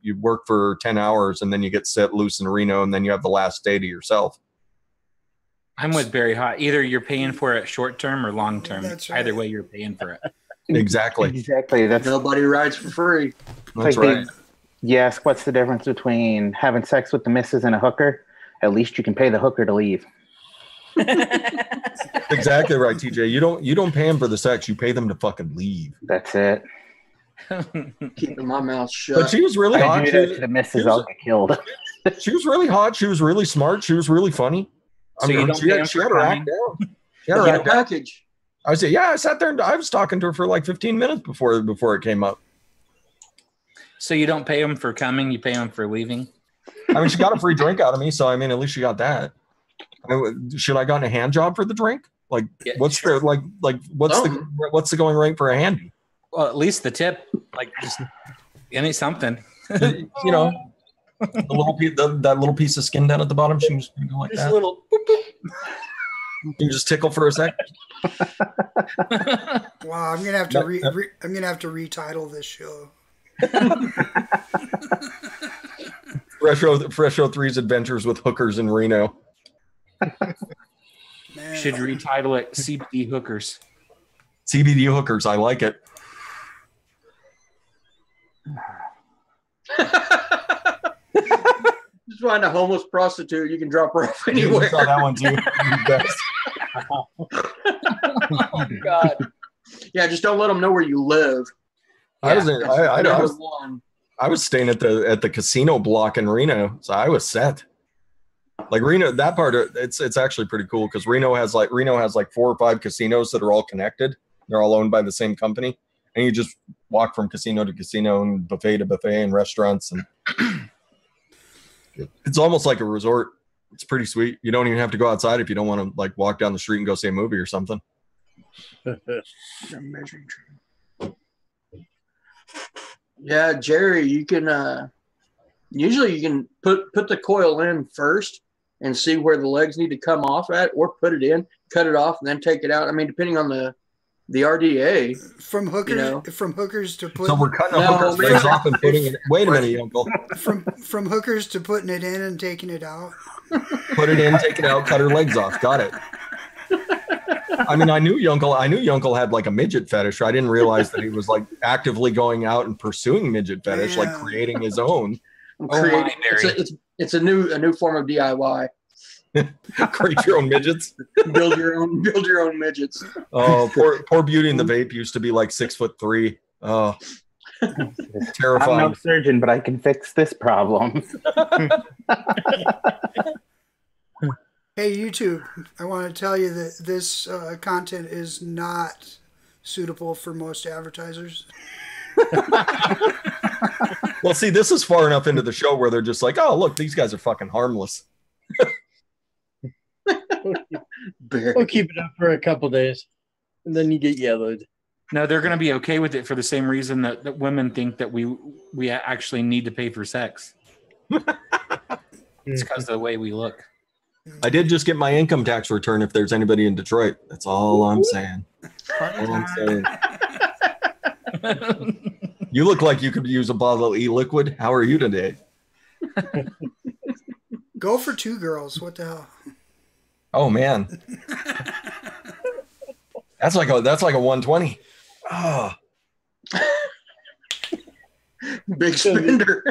you work for 10 hours and then you get set loose in Reno, and then you have the last day to yourself. I'm with Barry Hot. Either you're paying for it short term or long term. That's right. Either way, you're paying for it. Exactly. That's nobody rides for free. That's right. You ask what's the difference between having sex with the missus and a hooker? At least you can pay the hooker to leave. Exactly right, TJ. You don't pay them for the sex. You pay them to fucking leave. That's it. Keeping my mouth shut. But she was really hot. The missus, I'll get killed. She was really hot. She was really smart. She was really funny. So you don't pay them she for had her act down. She had her act down. Package. I said, yeah. I sat there and I was talking to her for like 15 minutes before it came up. So you don't pay them for coming. You pay them for leaving. I mean, she got a free drink out of me, so I mean, at least she got that. Should I gotten a hand job for the drink? Like, Yeah, what's the going rate for a handy? Well, at least the tip, like, just any something. The little piece of skin down at the bottom. She was going to go like Just that. a little. Boop, boop. You just tickle for a sec. Wow, I'm gonna have to retitle this show. Fresho 3's Adventures with Hookers in Reno. Man. Should retitle it CBD Hookers. CBD Hookers. I like it. Just find a homeless prostitute. You can drop her off anywhere. I saw that one too. Oh God! Yeah, just don't let them know where you live. I was staying at the casino block in Reno, so I was set. Like Reno, that part it's actually pretty cool, because Reno has like 4 or 5 casinos that are all connected. They're all owned by the same company, and you just walk from casino to casino and buffet to buffet and restaurants, and it's almost like a resort. It's pretty sweet. You don't even have to go outside if you don't want to like walk down the street and go see a movie or something. measuring tray. Yeah, Jerry, you can usually you can put the coil in first and see where the legs need to come off at, or put it in, cut it off, and then take it out. I mean, depending on the RDA. From hookers to put. So we're cutting the hooker's legs off and putting it. Wait a minute, Uncle. From hookers to putting it in and taking it out. Put it in, take it out, cut her legs off. Got it. I mean, I knew Uncle had like a midget fetish. I didn't realize that he was like actively going out and pursuing midget fetish, like creating his own. It's a new form of DIY. Create your own midgets. build your own midgets. Oh, poor Beauty and the Vape used to be like 6'3". Oh, terrifying. I'm no surgeon, but I can fix this problem. Hey, YouTube, I want to tell you that this content is not suitable for most advertisers. Well, see, this is far enough into the show where they're just like, oh, look, these guys are fucking harmless. We'll keep it up for a couple days, and then you get yellowed. No, they're going to be okay with it for the same reason that women think that we actually need to pay for sex. It's because of the way we look. I did just get my income tax return if there's anybody in Detroit. That's all I'm saying. All I'm saying. You look like you could use a bottle of e-liquid. How are you today? Go for 2 girls. What the hell? Oh man. That's like a 120. Oh. Big spender.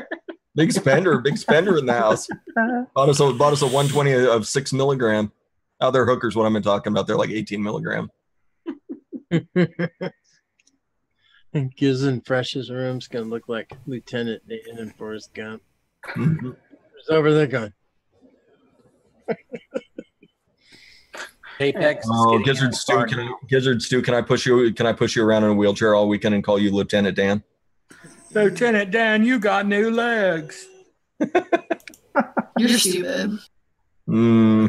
Big spender in the house. Bought us a 120 of 6 milligram. Oh, they're hookers. What I'm talking about? They're like 18 milligram. Gizzard Fresh's room's gonna look like Lieutenant Dan and Forrest Gump. It's over there going. Apex. Oh, Gizzard Stew, can I push you around in a wheelchair all weekend and call you Lieutenant Dan? Lieutenant Dan, you got new legs. You're stupid. Oh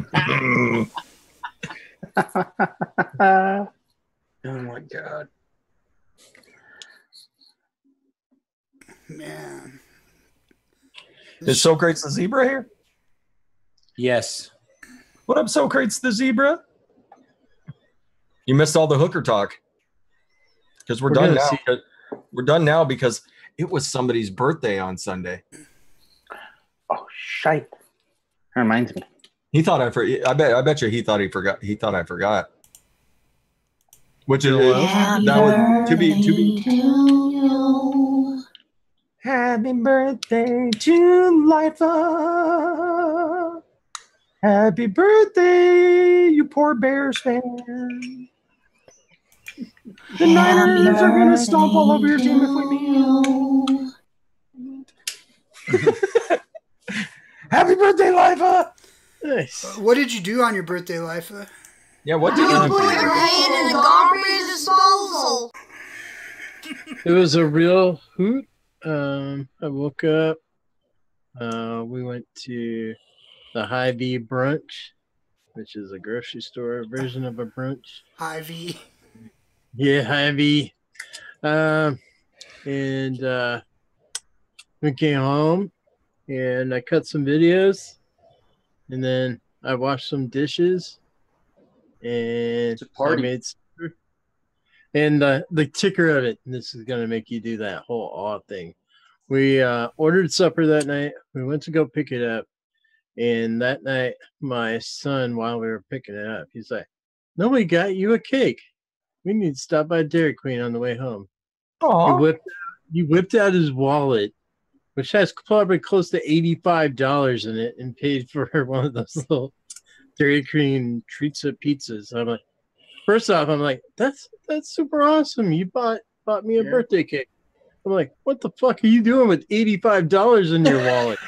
my God. Man. Is Socrates the zebra here? Yes. What up, Socrates the zebra? You missed all the hooker talk. Because we're done now. We're done now because it was somebody's birthday on Sunday. Oh shite! That reminds me. He thought I bet you he thought he forgot. He thought I forgot. Which is that would to be. Happy birthday to Lifa. Happy birthday, you poor Bears fan. The Niners are going to stomp all over your team if we meet. Happy birthday, Lifa. Nice. What did you do on your birthday, Lifa? Yeah, what did you do? Put your hand in the garbage disposal. It was a real hoot. I woke up. We went to the Hy-Vee brunch, which is a grocery store version of a brunch. Hy-Vee. Yeah, Hy-Vee. And we came home, and I cut some videos, and then I washed some dishes, and I made supper. And the ticker of it, and this is going to make you do that whole awe thing. We ordered supper that night. We went to go pick it up. And that night, my son, while we were picking it up, he's like, nobody got you a cake. We need to stop by Dairy Queen on the way home. He whipped out his wallet, which has probably close to $85 in it, and paid for one of those little Dairy Queen treats of pizzas. I'm like, first off, I'm like, that's super awesome. You bought me a birthday cake. I'm like, what the fuck are you doing with $85 in your wallet?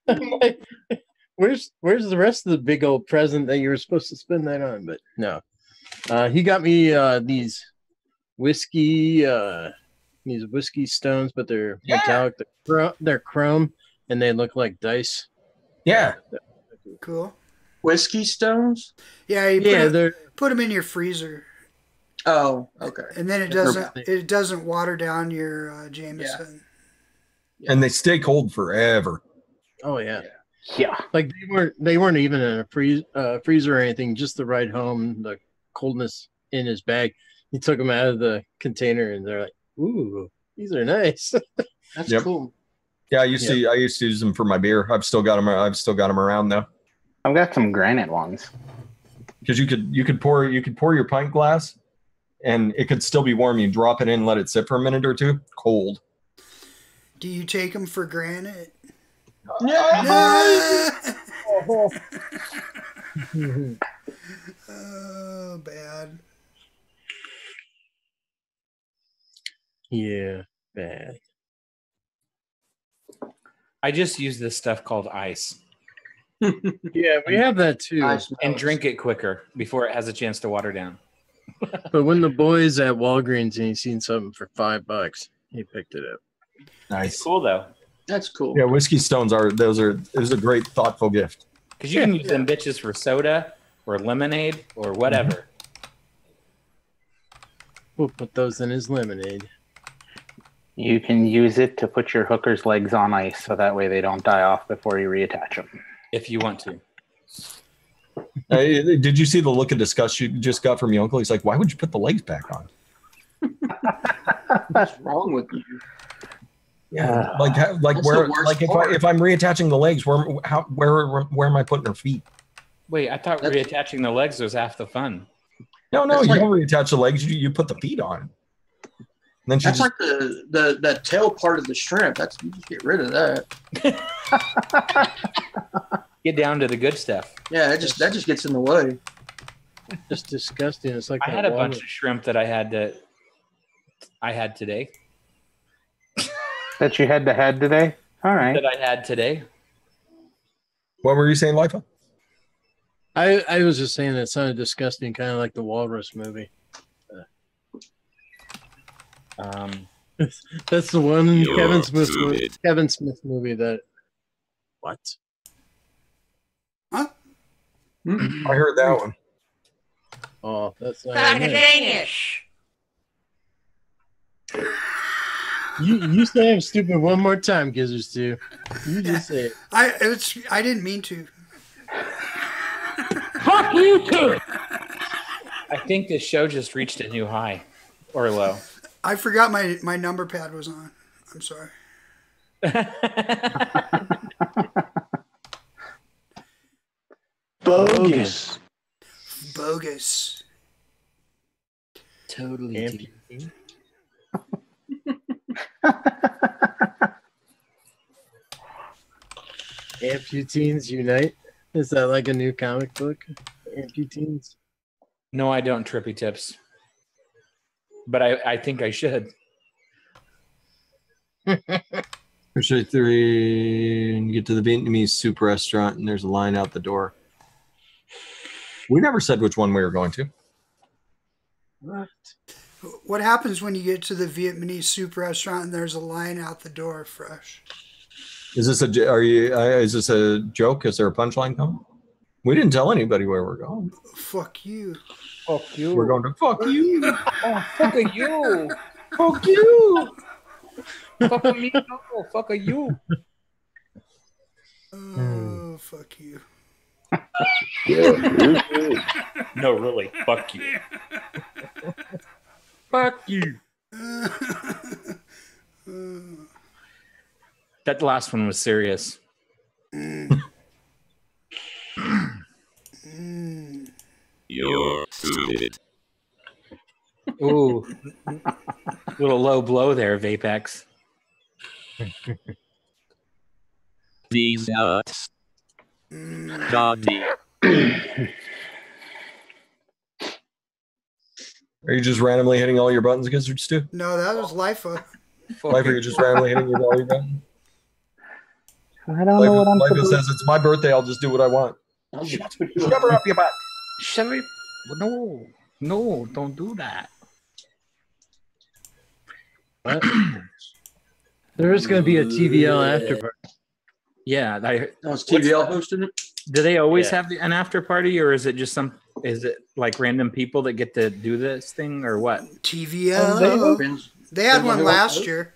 Like, where's the rest of the big old present that you were supposed to spend that on? But no, he got me these whiskey stones, but they're metallic. They're chrome, and they look like dice. Yeah. Cool. Whiskey stones? Yeah, you put them in your freezer. Oh, okay. And then it doesn't water down your Jameson. Yeah. And they stay cold forever. Oh yeah. Yeah. Like they weren't even in a freezer or anything, just the ride home, the coldness in his bag. He took them out of the container and they're like, ooh, these are nice. That's cool. Yeah, I used to use them for my beer. I've still got them around though. I've got some granite ones. Because you could pour your pint glass and it could still be warm. You drop it in, let it sit for a minute or two. Cold. Do you take them for granted? No. Oh, bad. Yeah, bad. I just use this stuff called ice. Yeah, we have that too. And drink it quicker before it has a chance to water down. But when the boys at Walgreens and he seen something for $5, he picked it up. Nice. It's cool though. That's cool. Yeah, whiskey stones is a great thoughtful gift. Because you can use them bitches for soda or lemonade or whatever. We'll put those in his lemonade. You can use it to put your hooker's legs on ice so that way they don't die off before you reattach them. If you want to. Did you see the look of disgust you just got from your uncle? He's like, why would you put the legs back on? What's wrong with you? Yeah, if I'm reattaching the legs, where am I putting her feet? Wait, I thought reattaching the legs was half the fun. No, you don't reattach the legs. You put the feet on. And then that's like the tail part of the shrimp. You just get rid of that. Get down to the good stuff. Yeah, that just gets in the way. Just disgusting. It's like I had a bunch of shrimp that I had today. That you had today? All right. That I had today. What were you saying, Lifa? I was just saying that sounded disgusting, kind of like the Walrus movie. That's the one Kevin Smith movie that. What? Huh? I heard that one. Oh, that's not Danish. You say I'm stupid one more time, Gizzard Stew. You just say it. I didn't mean to. Fuck you too. I think this show just reached a new high or low. I forgot my number pad was on. I'm sorry. Bogus. Bogus. Totally. Amputeens Unite. Is that like a new comic book? Amputeens? No, I don't, Trippy Tips. But I think I should. Push 3 and get to the Vietnamese soup restaurant, and there's a line out the door. We never said which one we were going to. What happens when you get to the Vietnamese soup restaurant and there's a line out the door, Fresh? Is this a joke? Is there a punchline coming? We didn't tell anybody where we're going. Fuck you. Fuck you. We're going to fuck you. Oh, fuck you. Fuck you. Fuck me. No, fuck you. Oh, fuck you. No, really. Fuck you. Fuck you. That last one was serious. You're stupid. Ooh. Little low blow there, Vapex. These nuts. Doggy. Are you just randomly hitting all your buttons, Gizzard Stew? No, that was Lifa. Lifa, you're just randomly hitting all your buttons? I don't know what I'm Lifa supposed says, it's my birthday, I'll just do what I want. Shove her up your butt. Shove it. No, don't do that. What? There is going to be a TVL after party. Yeah, was TVL hosting it. Do they always have an after party, or is it just is it like random people that get to do this thing, or what? TVL. They had one last year.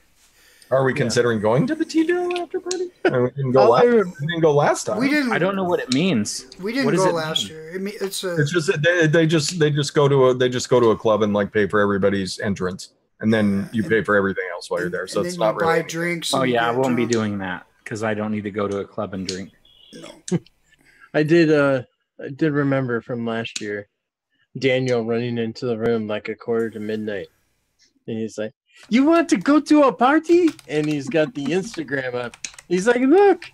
Are we considering going to the TVL after party? We didn't go last time. We didn't. I don't know what it means. We didn't go last year. It's just they just go to a club and like pay for everybody's entrance, and then you pay for everything else while you're there. So it's not really buy drinks. Oh yeah, I won't be doing that because I don't need to go to a club and drink. No. I did remember from last year, Daniel running into the room like 1:45, and he's like, "You want to go to a party?" And he's got the Instagram up. He's like, "Look,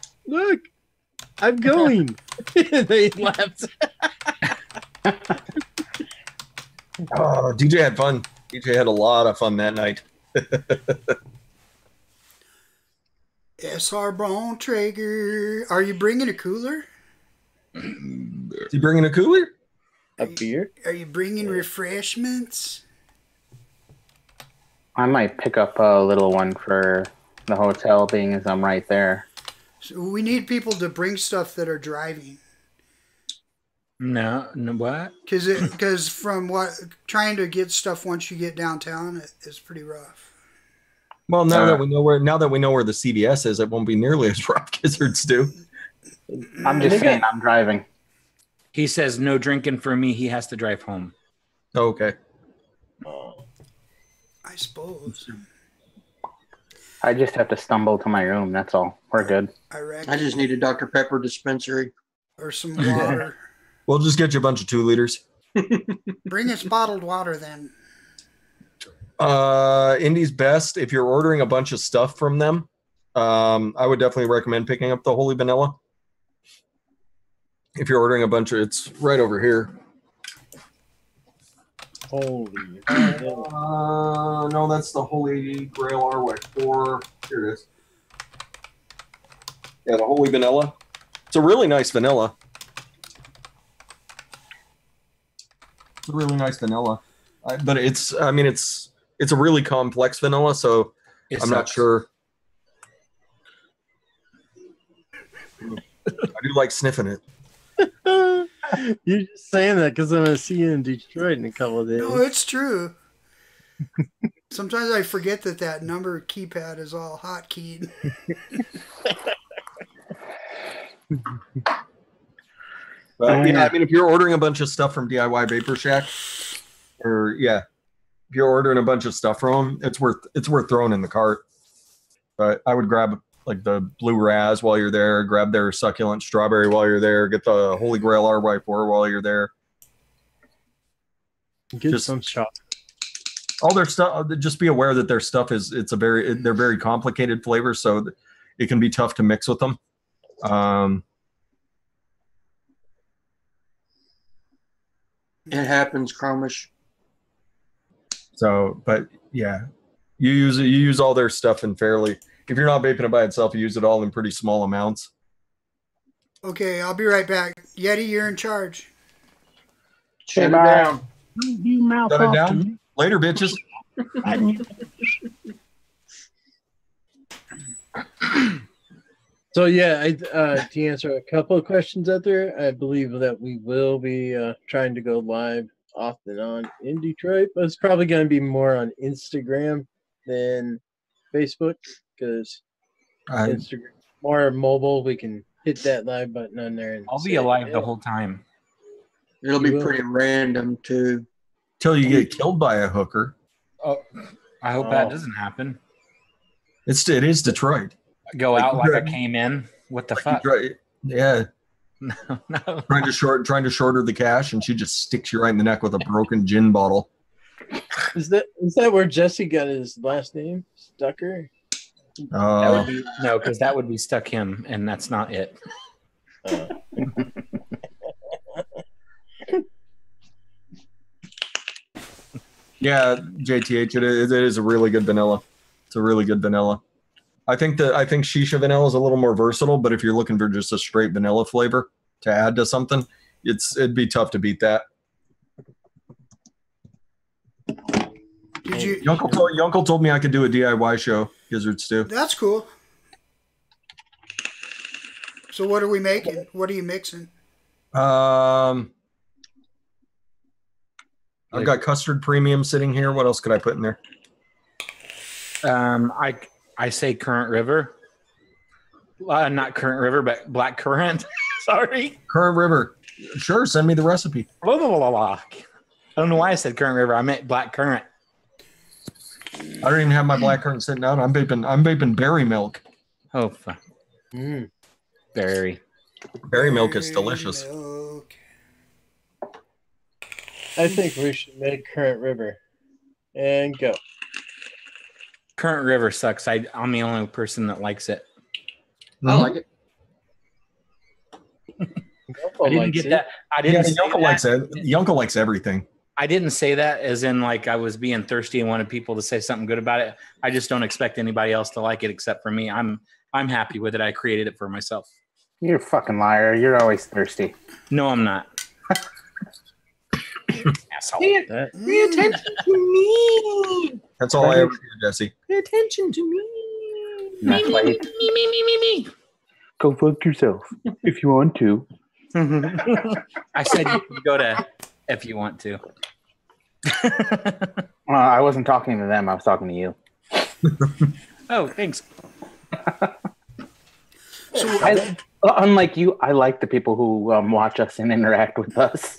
I'm going." They left. Oh, DJ had fun. DJ had a lot of fun that night. SR Bone Traeger. Are you bringing a cooler? Is he bringing a cooler? A beer? Are you bringing refreshments? I might pick up a little one for the hotel, being as I'm right there. So we need people to bring stuff that are driving. No, what? Because from trying to get stuff once you get downtown, it's pretty rough. Well, now that we know where the CVS is, it won't be nearly as rough. Gizzards do. I'm just saying, I'm driving. He says no drinking for me. He has to drive home. Okay. I suppose. I just have to stumble to my room. That's all. We're good. I just need a Dr. Pepper dispensary. Or some water. We'll just get you a bunch of 2 liters. Bring us bottled water then. Indy's Best. If you're ordering a bunch of stuff from them, I would definitely recommend picking up the Holy Vanilla. If you're ordering a bunch of, it's right over here. Holy. No, that's the Holy Grail RY4. Here it is. Yeah, the Holy Vanilla. It's a really nice vanilla. It's a really nice vanilla. But it's a really complex vanilla, so I'm not sure. I do like sniffing it. You're just saying that because I'm going to see you in Detroit in a couple of days. No, it's true. Sometimes I forget that number keypad is all hotkeyed. But yeah, I mean, if you're ordering a bunch of stuff from DIY Vapor Shack, or if you're ordering a bunch of stuff from them, it's worth throwing in the cart. But I would grab like the Blue Raz while you're there, grab their Succulent Strawberry while you're there, get the Holy Grail RY4 while you're there. Get some shot. All their stuff. Just be aware that their stuff they're very complicated flavors, so it can be tough to mix with them. It happens, Chromish. So, but yeah, you use all their stuff in fairly. If you're not vaping it by itself, you use it all in pretty small amounts. Okay, I'll be right back. Yeti, you're in charge. Shut it down. You mouth Shut it off to down. me. Later, bitches. So yeah, to answer a couple of questions out there, I believe that we will be trying to go live off and on in Detroit, but it's probably going to be more on Instagram than Facebook because Instagram more mobile. We can hit that live button on there. And I'll be alive the whole time. It'll be pretty random too. Till you get killed by a hooker. Oh, I hope that doesn't happen. It is Detroit. Go out like I came in. What the fuck? Yeah. No. Trying to shorter the cash, and she just sticks you right in the neck with a broken gin bottle. Is that where Jesse got his last name? Stucker? No, because that would be Stuck Him, and that's not it. Yeah, JTH, it is a really good vanilla. It's a really good vanilla. I think Shisha vanilla is a little more versatile, but if you're looking for just a straight vanilla flavor to add to something, it'd be tough to beat that. Your uncle told me I could do a DIY show, Gizzard Stew. That's cool. So what are we making? What are you mixing? I've got custard premium sitting here. What else could I put in there? I say Current River. Not Current River, but Black Currant. Sorry. Current River. Sure, send me the recipe. Blah, blah, blah, blah. I don't know why I said Current River. I meant Black Currant. I don't even have my black currant sitting down. I'm vaping berry milk. Oh, fuck. Berry. Berry milk is delicious. I think we should make Current River and go. Current River sucks. I'm the only person that likes it. I like it. I didn't get that. I didn't. Yeah, Yunko likes everything. I didn't say that as in like I was being thirsty and wanted people to say something good about it. I just don't expect anybody else to like it except for me. I'm happy with it. I created it for myself. You're a fucking liar. You're always thirsty. No, I'm not. Asshole. Pay attention to me. That's all I ever do, Jesse. Pay attention to me. That's why me. Go fuck yourself if you want to. I said you can go to if you want to. I wasn't talking to them. I was talking to you. Oh, thanks. So, unlike you, I like the people who watch us and interact with us.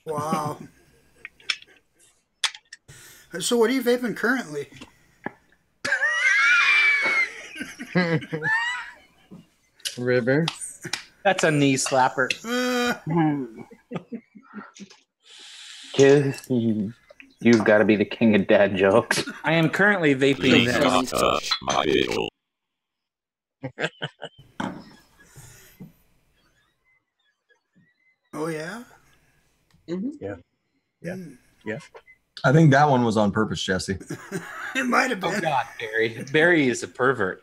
Wow. So what are you vaping currently? River. That's a knee slapper. Kids, you've got to be the king of dad jokes. I am currently vaping this. Oh yeah. Yeah. Yeah. Yeah. I think that one was on purpose, Jesse. It might have been. Oh God, Barry. Barry is a pervert.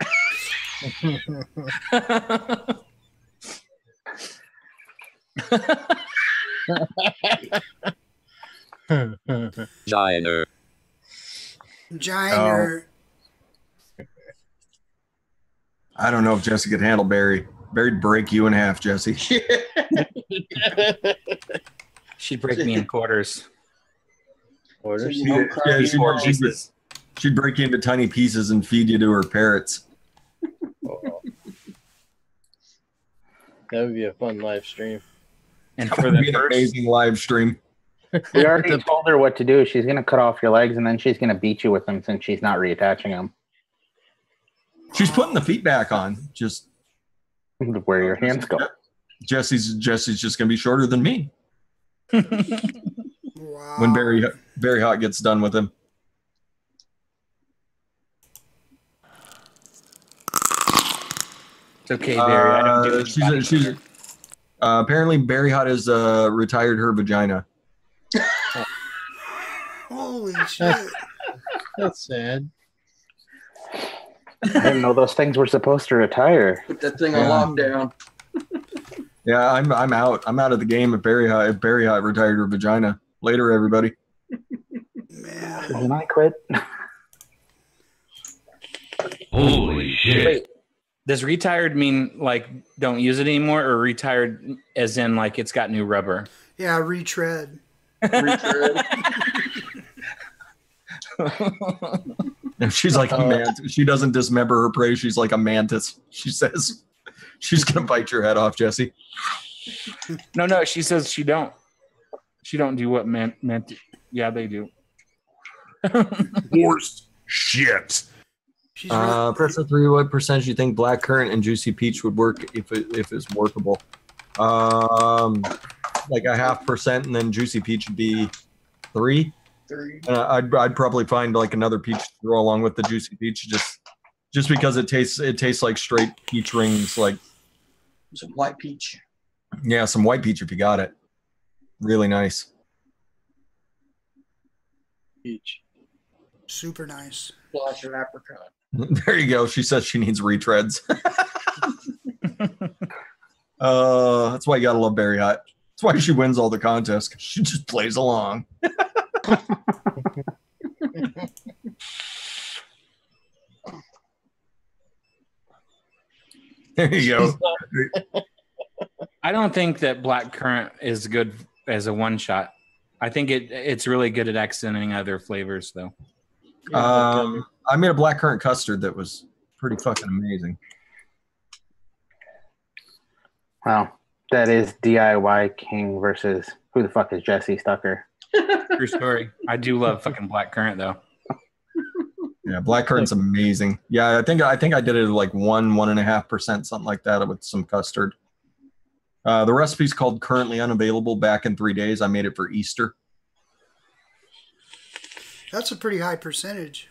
Giner. Giner. I don't know if Jesse could handle Barry. Barry'd break you in half, Jesse. She'd break me in quarters. Quarters? She'd break you into tiny pieces and feed you to her parrots. Oh. That would be a fun live stream. And That for would the be an first, amazing live stream. We already told her what to do. She's going to cut off your legs and then she's going to beat you with them since she's not reattaching them. She's putting the feet back on. Just where your hands go. Jesse's just going to be shorter than me. Wow. When Barry Hot gets done with him. it's okay, Barry. I don't do it. She's apparently Barry Hot has retired her vagina. Holy shit. That's sad. I didn't know those things were supposed to retire. Put that thing on lockdown. Yeah, I'm out. I'm out of the game if Barry Hot retired her vagina. Later, everybody. Man. Didn't I quit? Holy shit. Wait, does retired mean like don't use it anymore, or retired as in like it's got new rubber? Yeah, retread. She's like a mantis. She doesn't dismember her prey. She's like a mantis. She says she's gonna bite your head off, Jesse. No. She says she don't. She don't do what meant. Yeah, they do. Worst shit. Press the 3. What percentage do you think black currant and juicy peach would work if it's workable? Like a 0.5%, and then juicy peach would be 3. I'd probably find like another peach to throw along with the juicy peach, just because it tastes like straight peach rings, like some white peach. Yeah, some white peach if you got it. Really nice. Peach. Super nice. Splash of apricot. There you go. She says she needs retreads. That's why you gotta love Barry Hot. That's why she wins all the contests. 'Cause she just plays along. There you go. I don't think that black currant is good as a one shot. I think it's really good at accenting other flavors, though. I made a blackcurrant custard that was pretty fucking amazing. Wow, that is DIY King versus who the fuck is Jesse Stucker? True story. I do love fucking blackcurrant though. Yeah, blackcurrant's amazing. Yeah, I think I did it at like 1.5%, something like that, with some custard. The recipe's called Currently Unavailable. Back in 3 days. I made it for Easter. That's a pretty high percentage.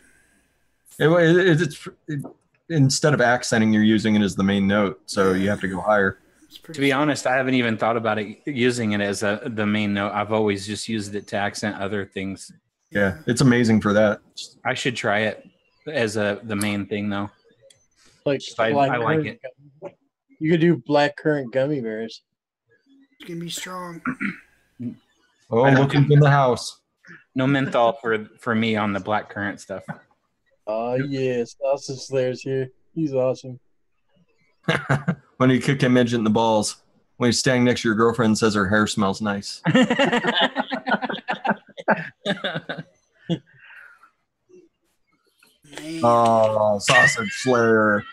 Instead of accenting, you're using it as the main note, so you have to go higher. To be honest, I haven't even thought about it using it as the main note. I've always just used it to accent other things. Yeah, it's amazing for that. I should try it as the main thing, though. Like I like it. You could do blackcurrant gummy bears. It's gonna be strong. Oh, look who's in the house. No menthol for me on the blackcurrant stuff. Oh yeah, Sausage Slayer's here. He's awesome. When you kick a midget in the balls, when you're standing next to your girlfriend and says her hair smells nice. Oh, Sausage Slayer.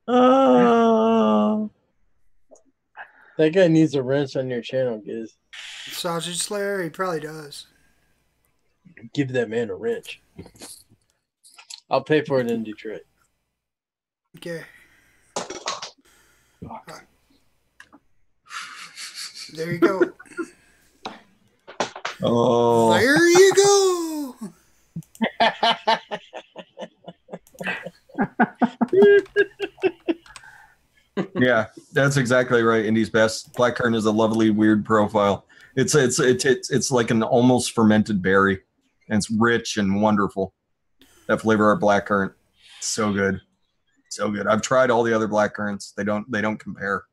Oh. That guy needs a wrench on your channel, Giz. Sausage Slayer, he probably does. Give that man a wrench. I'll pay for it in Detroit. Okay. There you go. Oh. There you go. Yeah, that's exactly right. Indy's best. Blackcurrant is a lovely, weird profile. It's like an almost fermented berry, and it's rich and wonderful. That flavor of blackcurrant, so good, so good. I've tried all the other blackcurrants. They don't compare.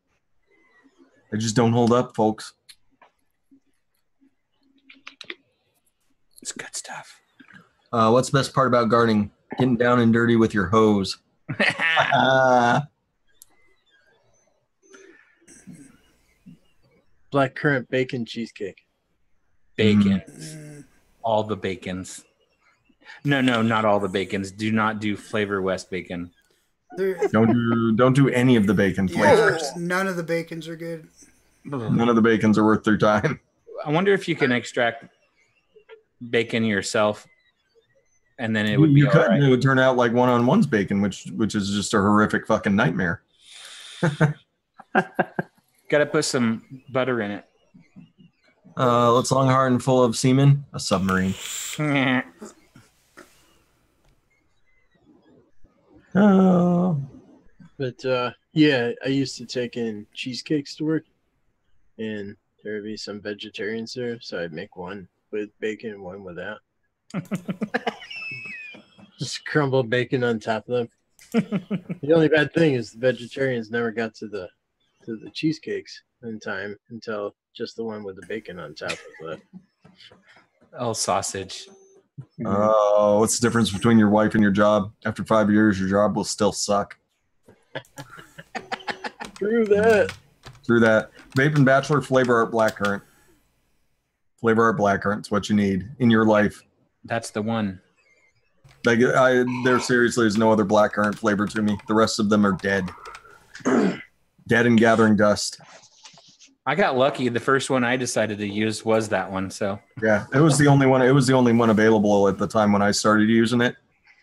They just don't hold up, folks. It's good stuff. What's the best part about gardening? Getting down and dirty with your hose. Blackcurrant bacon cheesecake. Bacon. All the bacons. No, not all the bacons. Do not do Flavor West bacon. Don't do any of the bacon flavors. Yeah, none of the bacons are good. None of the bacons are worth their time. I wonder if you can extract bacon yourself, and then it would be all right. It would turn out like one-on-one's bacon, which is just a horrific fucking nightmare. Got to put some butter in it. It's long, hard, and full of semen. A submarine. Oh. But yeah, I used to take in cheesecakes to work, and there would be some vegetarians there, so I'd make one with bacon and one without. Just crumbled bacon on top of them. The only bad thing is the vegetarians never got to the cheesecakes in time until just the one with the bacon on top of it. Oh, sausage. Oh, what's the difference between your wife and your job? After 5 years, your job will still suck. True that. Vaping Bachelor, Flavor Art Blackcurrant. Flavor Art Blackcurrant's what you need in your life. That's the one. Like there seriously is no other blackcurrant flavor to me. The rest of them are dead. Dead and gathering dust. I got lucky. The first one I decided to use was that one. So yeah, it was the only one. It was the only one available at the time when I started using it.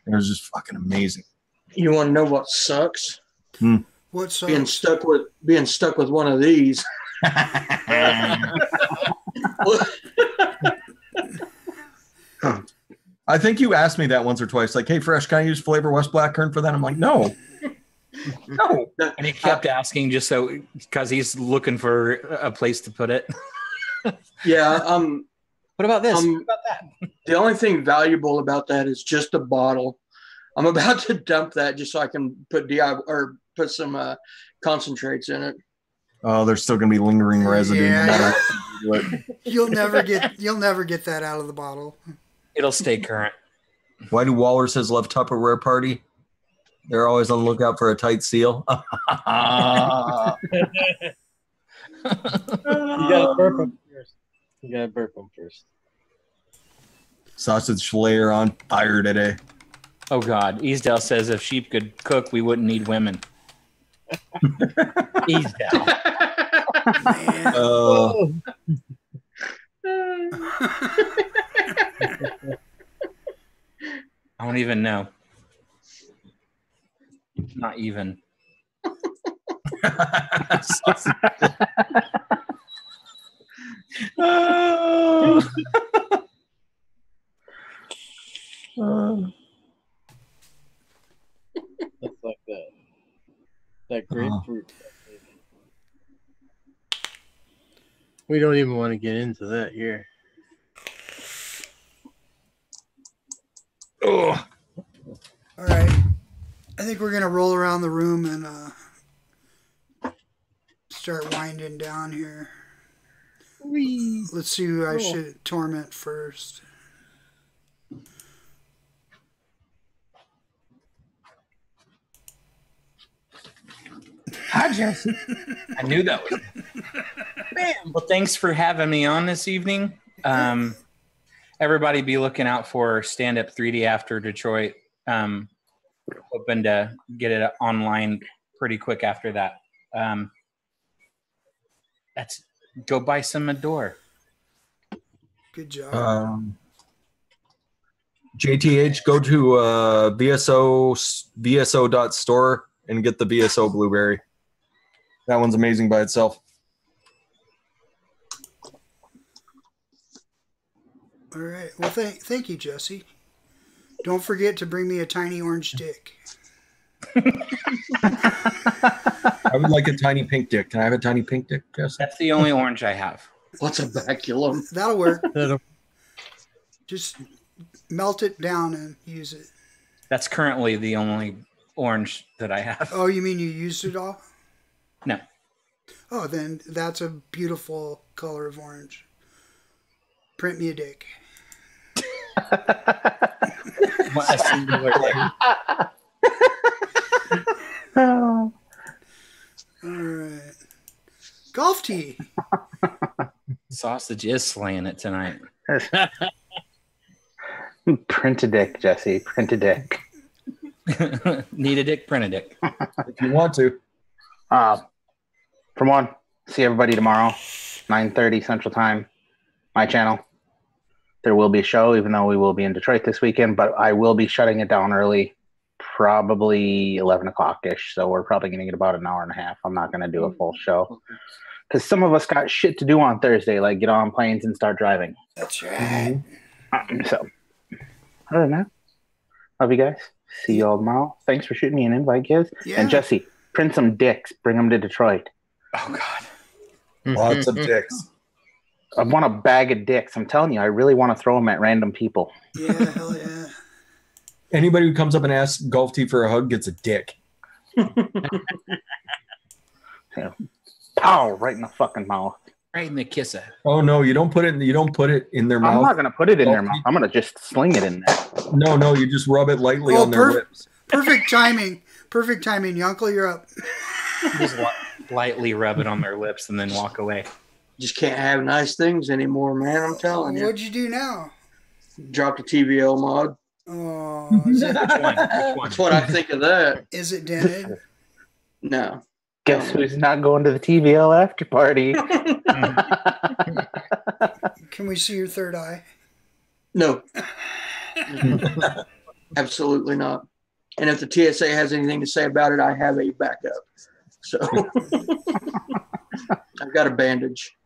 It was just fucking amazing. You want to know what sucks? What sucks? Being stuck with one of these. I think you asked me that once or twice. Like, hey, Fresh, can I use Flavor West Blackcurrant for that? I'm like, no. No. And he kept asking just so because he's looking for a place to put it. Yeah. What about this? What about that? The only thing valuable about that is just the bottle. I'm about to dump that just so I can put put some concentrates in it. Oh, there's still gonna be lingering residue. Yeah. You'll never get that out of the bottle. It'll stay current. Why do walruses love Tupperware party? They're always on the lookout for a tight seal. You gotta burp them first. You gotta burp them first. Sausage Slayer on fire today. Oh God, Easdale says if sheep could cook, we wouldn't need women. Easdale. I don't even know. Not even. That's like that grapefruit. We don't even want to get into that here. Oh. All right. I think we're gonna roll around the room and start winding down here. Whee. Let's see who I should torment first. Hi, Jesse. I knew that was. Man, well, thanks for having me on this evening. Everybody be looking out for Stand Up 3D After Detroit. Hoping to get it online pretty quick after that. That's go buy some Adore. Good job. JTH, go to VSO.store and get the VSO blueberry. That one's amazing by itself. All right. Well, thank you, Jesse. Don't forget to bring me a tiny orange dick. I would like a tiny pink dick. Can I have a tiny pink dick, Jesse? That's the only orange I have. What's a baculum? That'll work. Just melt it down and use it. That's currently the only orange that I have. Oh, you mean you used it all? No. Oh, then that's a beautiful color of orange. Print me a dick. Oh. All right. Golf tee. Sausage is slaying it tonight. Print a dick, Jesse. Print a dick. Need a dick, print a dick. If you want to. For one, see everybody tomorrow, 9:30 Central Time, my channel. There will be a show, even though we will be in Detroit this weekend, but I will be shutting it down early, probably 11 o'clock-ish, so we're probably going to get about an hour and a half. I'm not going to do a full show. Because some of us got shit to do on Thursday, like get on planes and start driving. That's right. So, other than that, love you guys. See you all tomorrow. Thanks for shooting me an invite, kids. Yeah. And Jesse, print some dicks. Bring them to Detroit. Oh, God. Lots of dicks. I want a bag of dicks. I'm telling you, I really want to throw them at random people. Yeah, hell yeah. Anybody who comes up and asks Golf Tee for a hug gets a dick. Yeah. Pow! Right in the fucking mouth. Right in the kisser. Oh no, you don't put it. You don't put it in their mouth. I'm not gonna put it in their mouth. I'm gonna just sling it in there. No, you just rub it lightly on their lips. Perfect timing. Perfect timing. Uncle, you're up. Just lightly rub it on their lips and then walk away. Just can't have nice things anymore, man. I'm telling you. What'd you do now? Dropped a TVL mod. Oh, Which one? That's what I think of that. Is it dented? No. Guess who's not going to the TVL after party? Can we see your third eye? No. Absolutely not. And if the TSA has anything to say about it, I have a backup. So I've got a bandage.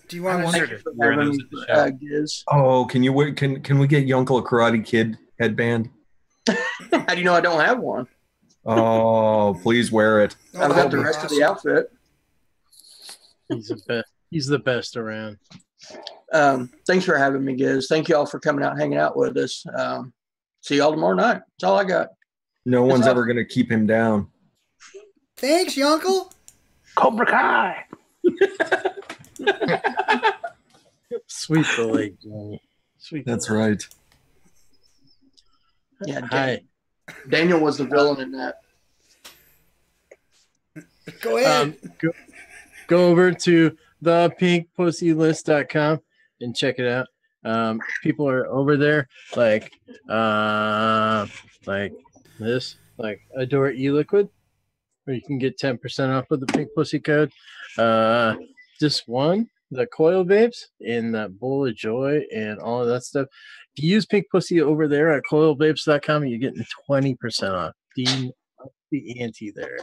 Do you want to wondered if you were those at the show. Giz. Oh, can we get Yunkel a Karate Kid headband? How do you know I don't have one? Oh, please wear it. I've got the rest of the outfit. He's the best around. Thanks for having me, Giz. Thank you all for coming out and hanging out with us. See y'all tomorrow night. That's all I got. No one's ever going to keep him down. Thanks, Uncle. Cobra Kai. Sweep the leg, Johnny. Sweep. That's right. Yeah, Hi. Daniel was the villain in that. Go ahead. Go over to thepinkpussylist.com and check it out. People are over there like this, like Adore E-Liquid, where you can get 10% off with the Pink Pussy code. Just one, the Coil Babes and that Bowl of Joy and all of that stuff. If you use Pink Pussy over there at coilbabes.com, you're getting 20% off. The ante there.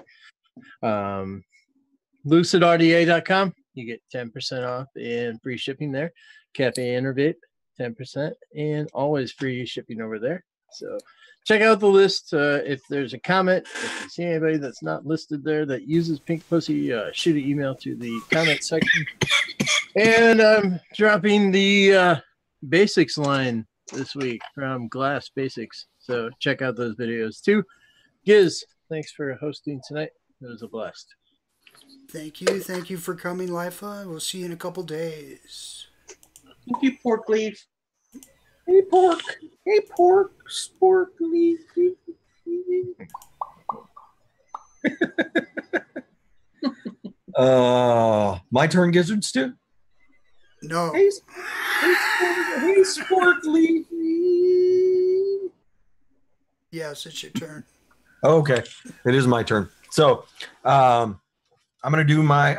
LucidRDA.com, you get 10% off and free shipping there. Cafe Innervape, 10%, and always free shipping over there. So check out the list. If there's a comment, if you see anybody that's not listed there that uses Pink Pussy, shoot an email to the comment section. And I'm dropping the basics line this week from Glass Basics. So check out those videos too. Giz, thanks for hosting tonight. It was a blast. Thank you. Thank you for coming, Lifa. We'll see you in a couple days. Thank you, Pork Leaf. Hey, Pork. Hey, Pork. SPORKLyFE. My turn, Gizzard Stew? No. Hey, SPORKLyFE. Yes, it's your turn. Okay, it is my turn. So, I'm gonna do my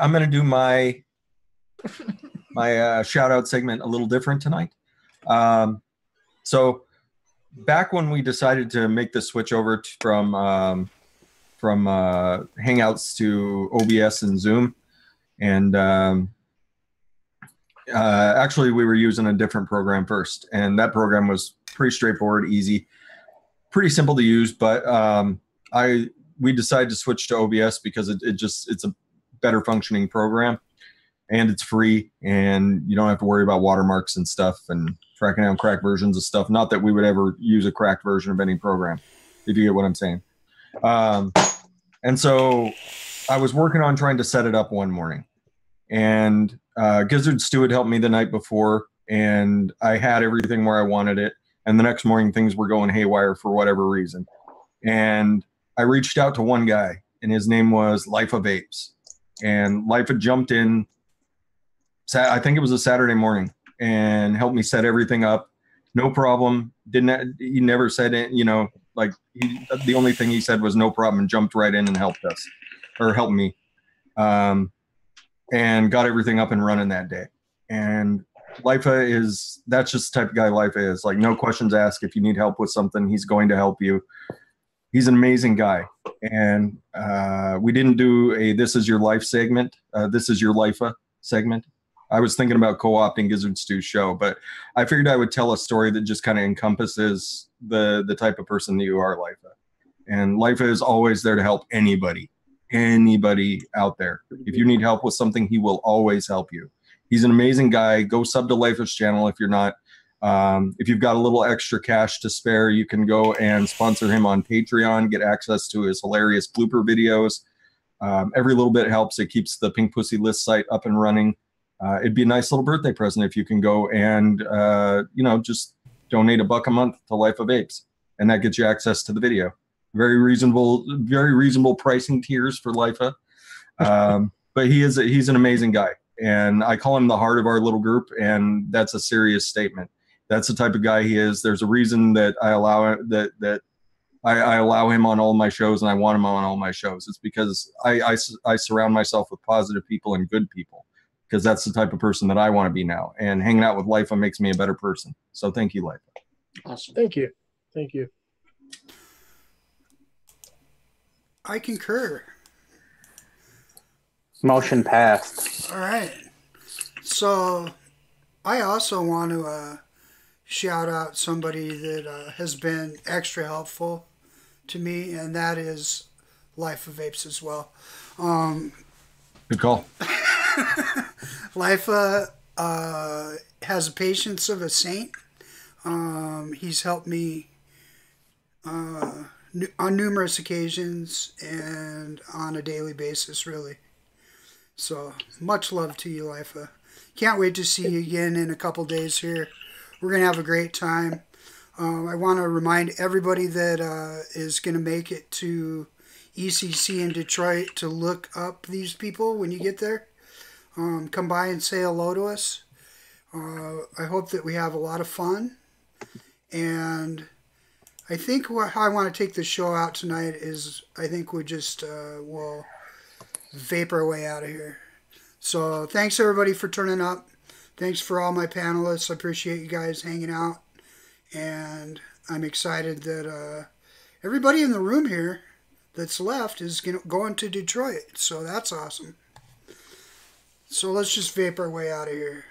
shout out segment a little different tonight. So, back when we decided to make the switch over from Hangouts to OBS and Zoom, and actually we were using a different program first, and that program was pretty straightforward, easy, pretty simple to use, but we decided to switch to OBS because it's a better functioning program, and it's free, and you don't have to worry about watermarks and stuff and tracking down cracked versions of stuff. Not that we would ever use a cracked version of any program, if you get what I'm saying. And so I was working on trying to set it up one morning, and Gizzard Stew had helped me the night before, and I had everything where I wanted it, and the next morning things were going haywire for whatever reason. And I reached out to one guy, and his name was Life of Apes. And Life had jumped in, I think it was a Saturday morning, and helped me set everything up. No problem. He never said it, the only thing he said was no problem, and jumped right in and helped us, or helped me. And got everything up and running that day. And that's just the type of guy Lifa is. Like, no questions asked. If you need help with something, he's going to help you. He's an amazing guy. And we didn't do a This Is Your Life segment. This Is Your Lifa segment. I was thinking about co-opting Gizzard Stew's show, but I figured I would tell a story that just kind of encompasses the type of person that you are, Lifa. And Lifa is always there to help anybody out there. If you need help with something, he will always help you. He's an amazing guy. Go sub to Lifa's channel if you're not. If you've got a little extra cash to spare, you can go and sponsor him on Patreon, get access to his hilarious blooper videos. Every little bit helps. It keeps the Pink Pussy List site up and running. It'd be a nice little birthday present if you can go and, just donate $1 a month to Life of Apes. And that gets you access to the video. Very reasonable pricing tiers for Lifa. But he's an amazing guy. And I call him the heart of our little group, and that's a serious statement. That's the type of guy he is. There's a reason that I allow I allow him on all my shows, and I want him on all my shows. It's because I surround myself with positive people and good people, because that's the type of person that I want to be now. And hanging out with Lifa makes me a better person. So thank you, Lifa. Awesome. Thank you. Thank you. I concur. Motion passed. All right. So I also want to shout out somebody that has been extra helpful to me, and that is Life of Apes as well. Good call. Lifa has the patience of a saint. He's helped me on numerous occasions and on a daily basis, really. So much love to you, Lifa. Can't wait to see you again in a couple days here. We're going to have a great time. I want to remind everybody that is going to make it to ECC in Detroit to look up these people when you get there. Come by and say hello to us. I hope that we have a lot of fun. And I think how I want to take the show out tonight is I think we just will vapor our way out of here. So thanks everybody for turning up. Thanks for all my panelists. I appreciate you guys hanging out. And I'm excited that everybody in the room here that's left is going to Detroit. So that's awesome. So let's just vapor our way out of here.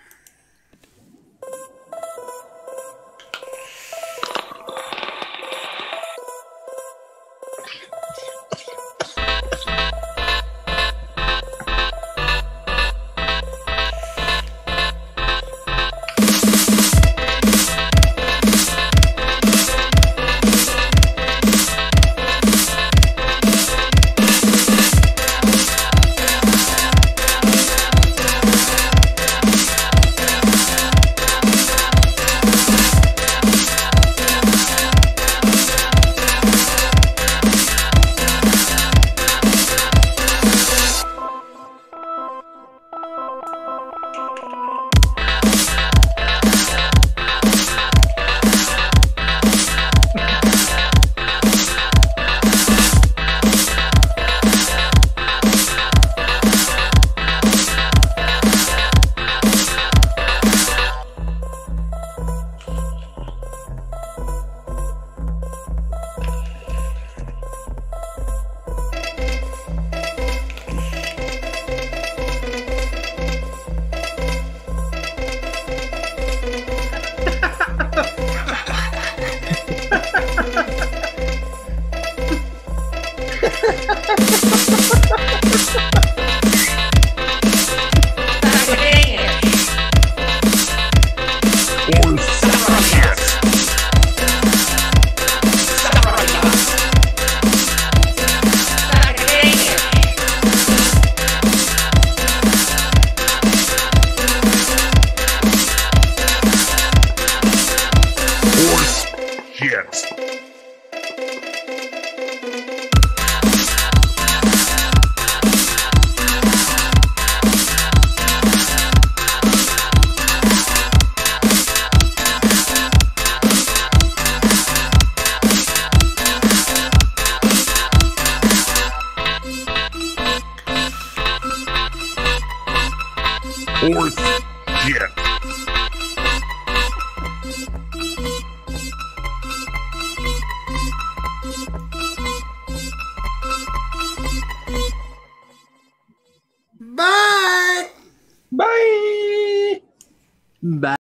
Shit.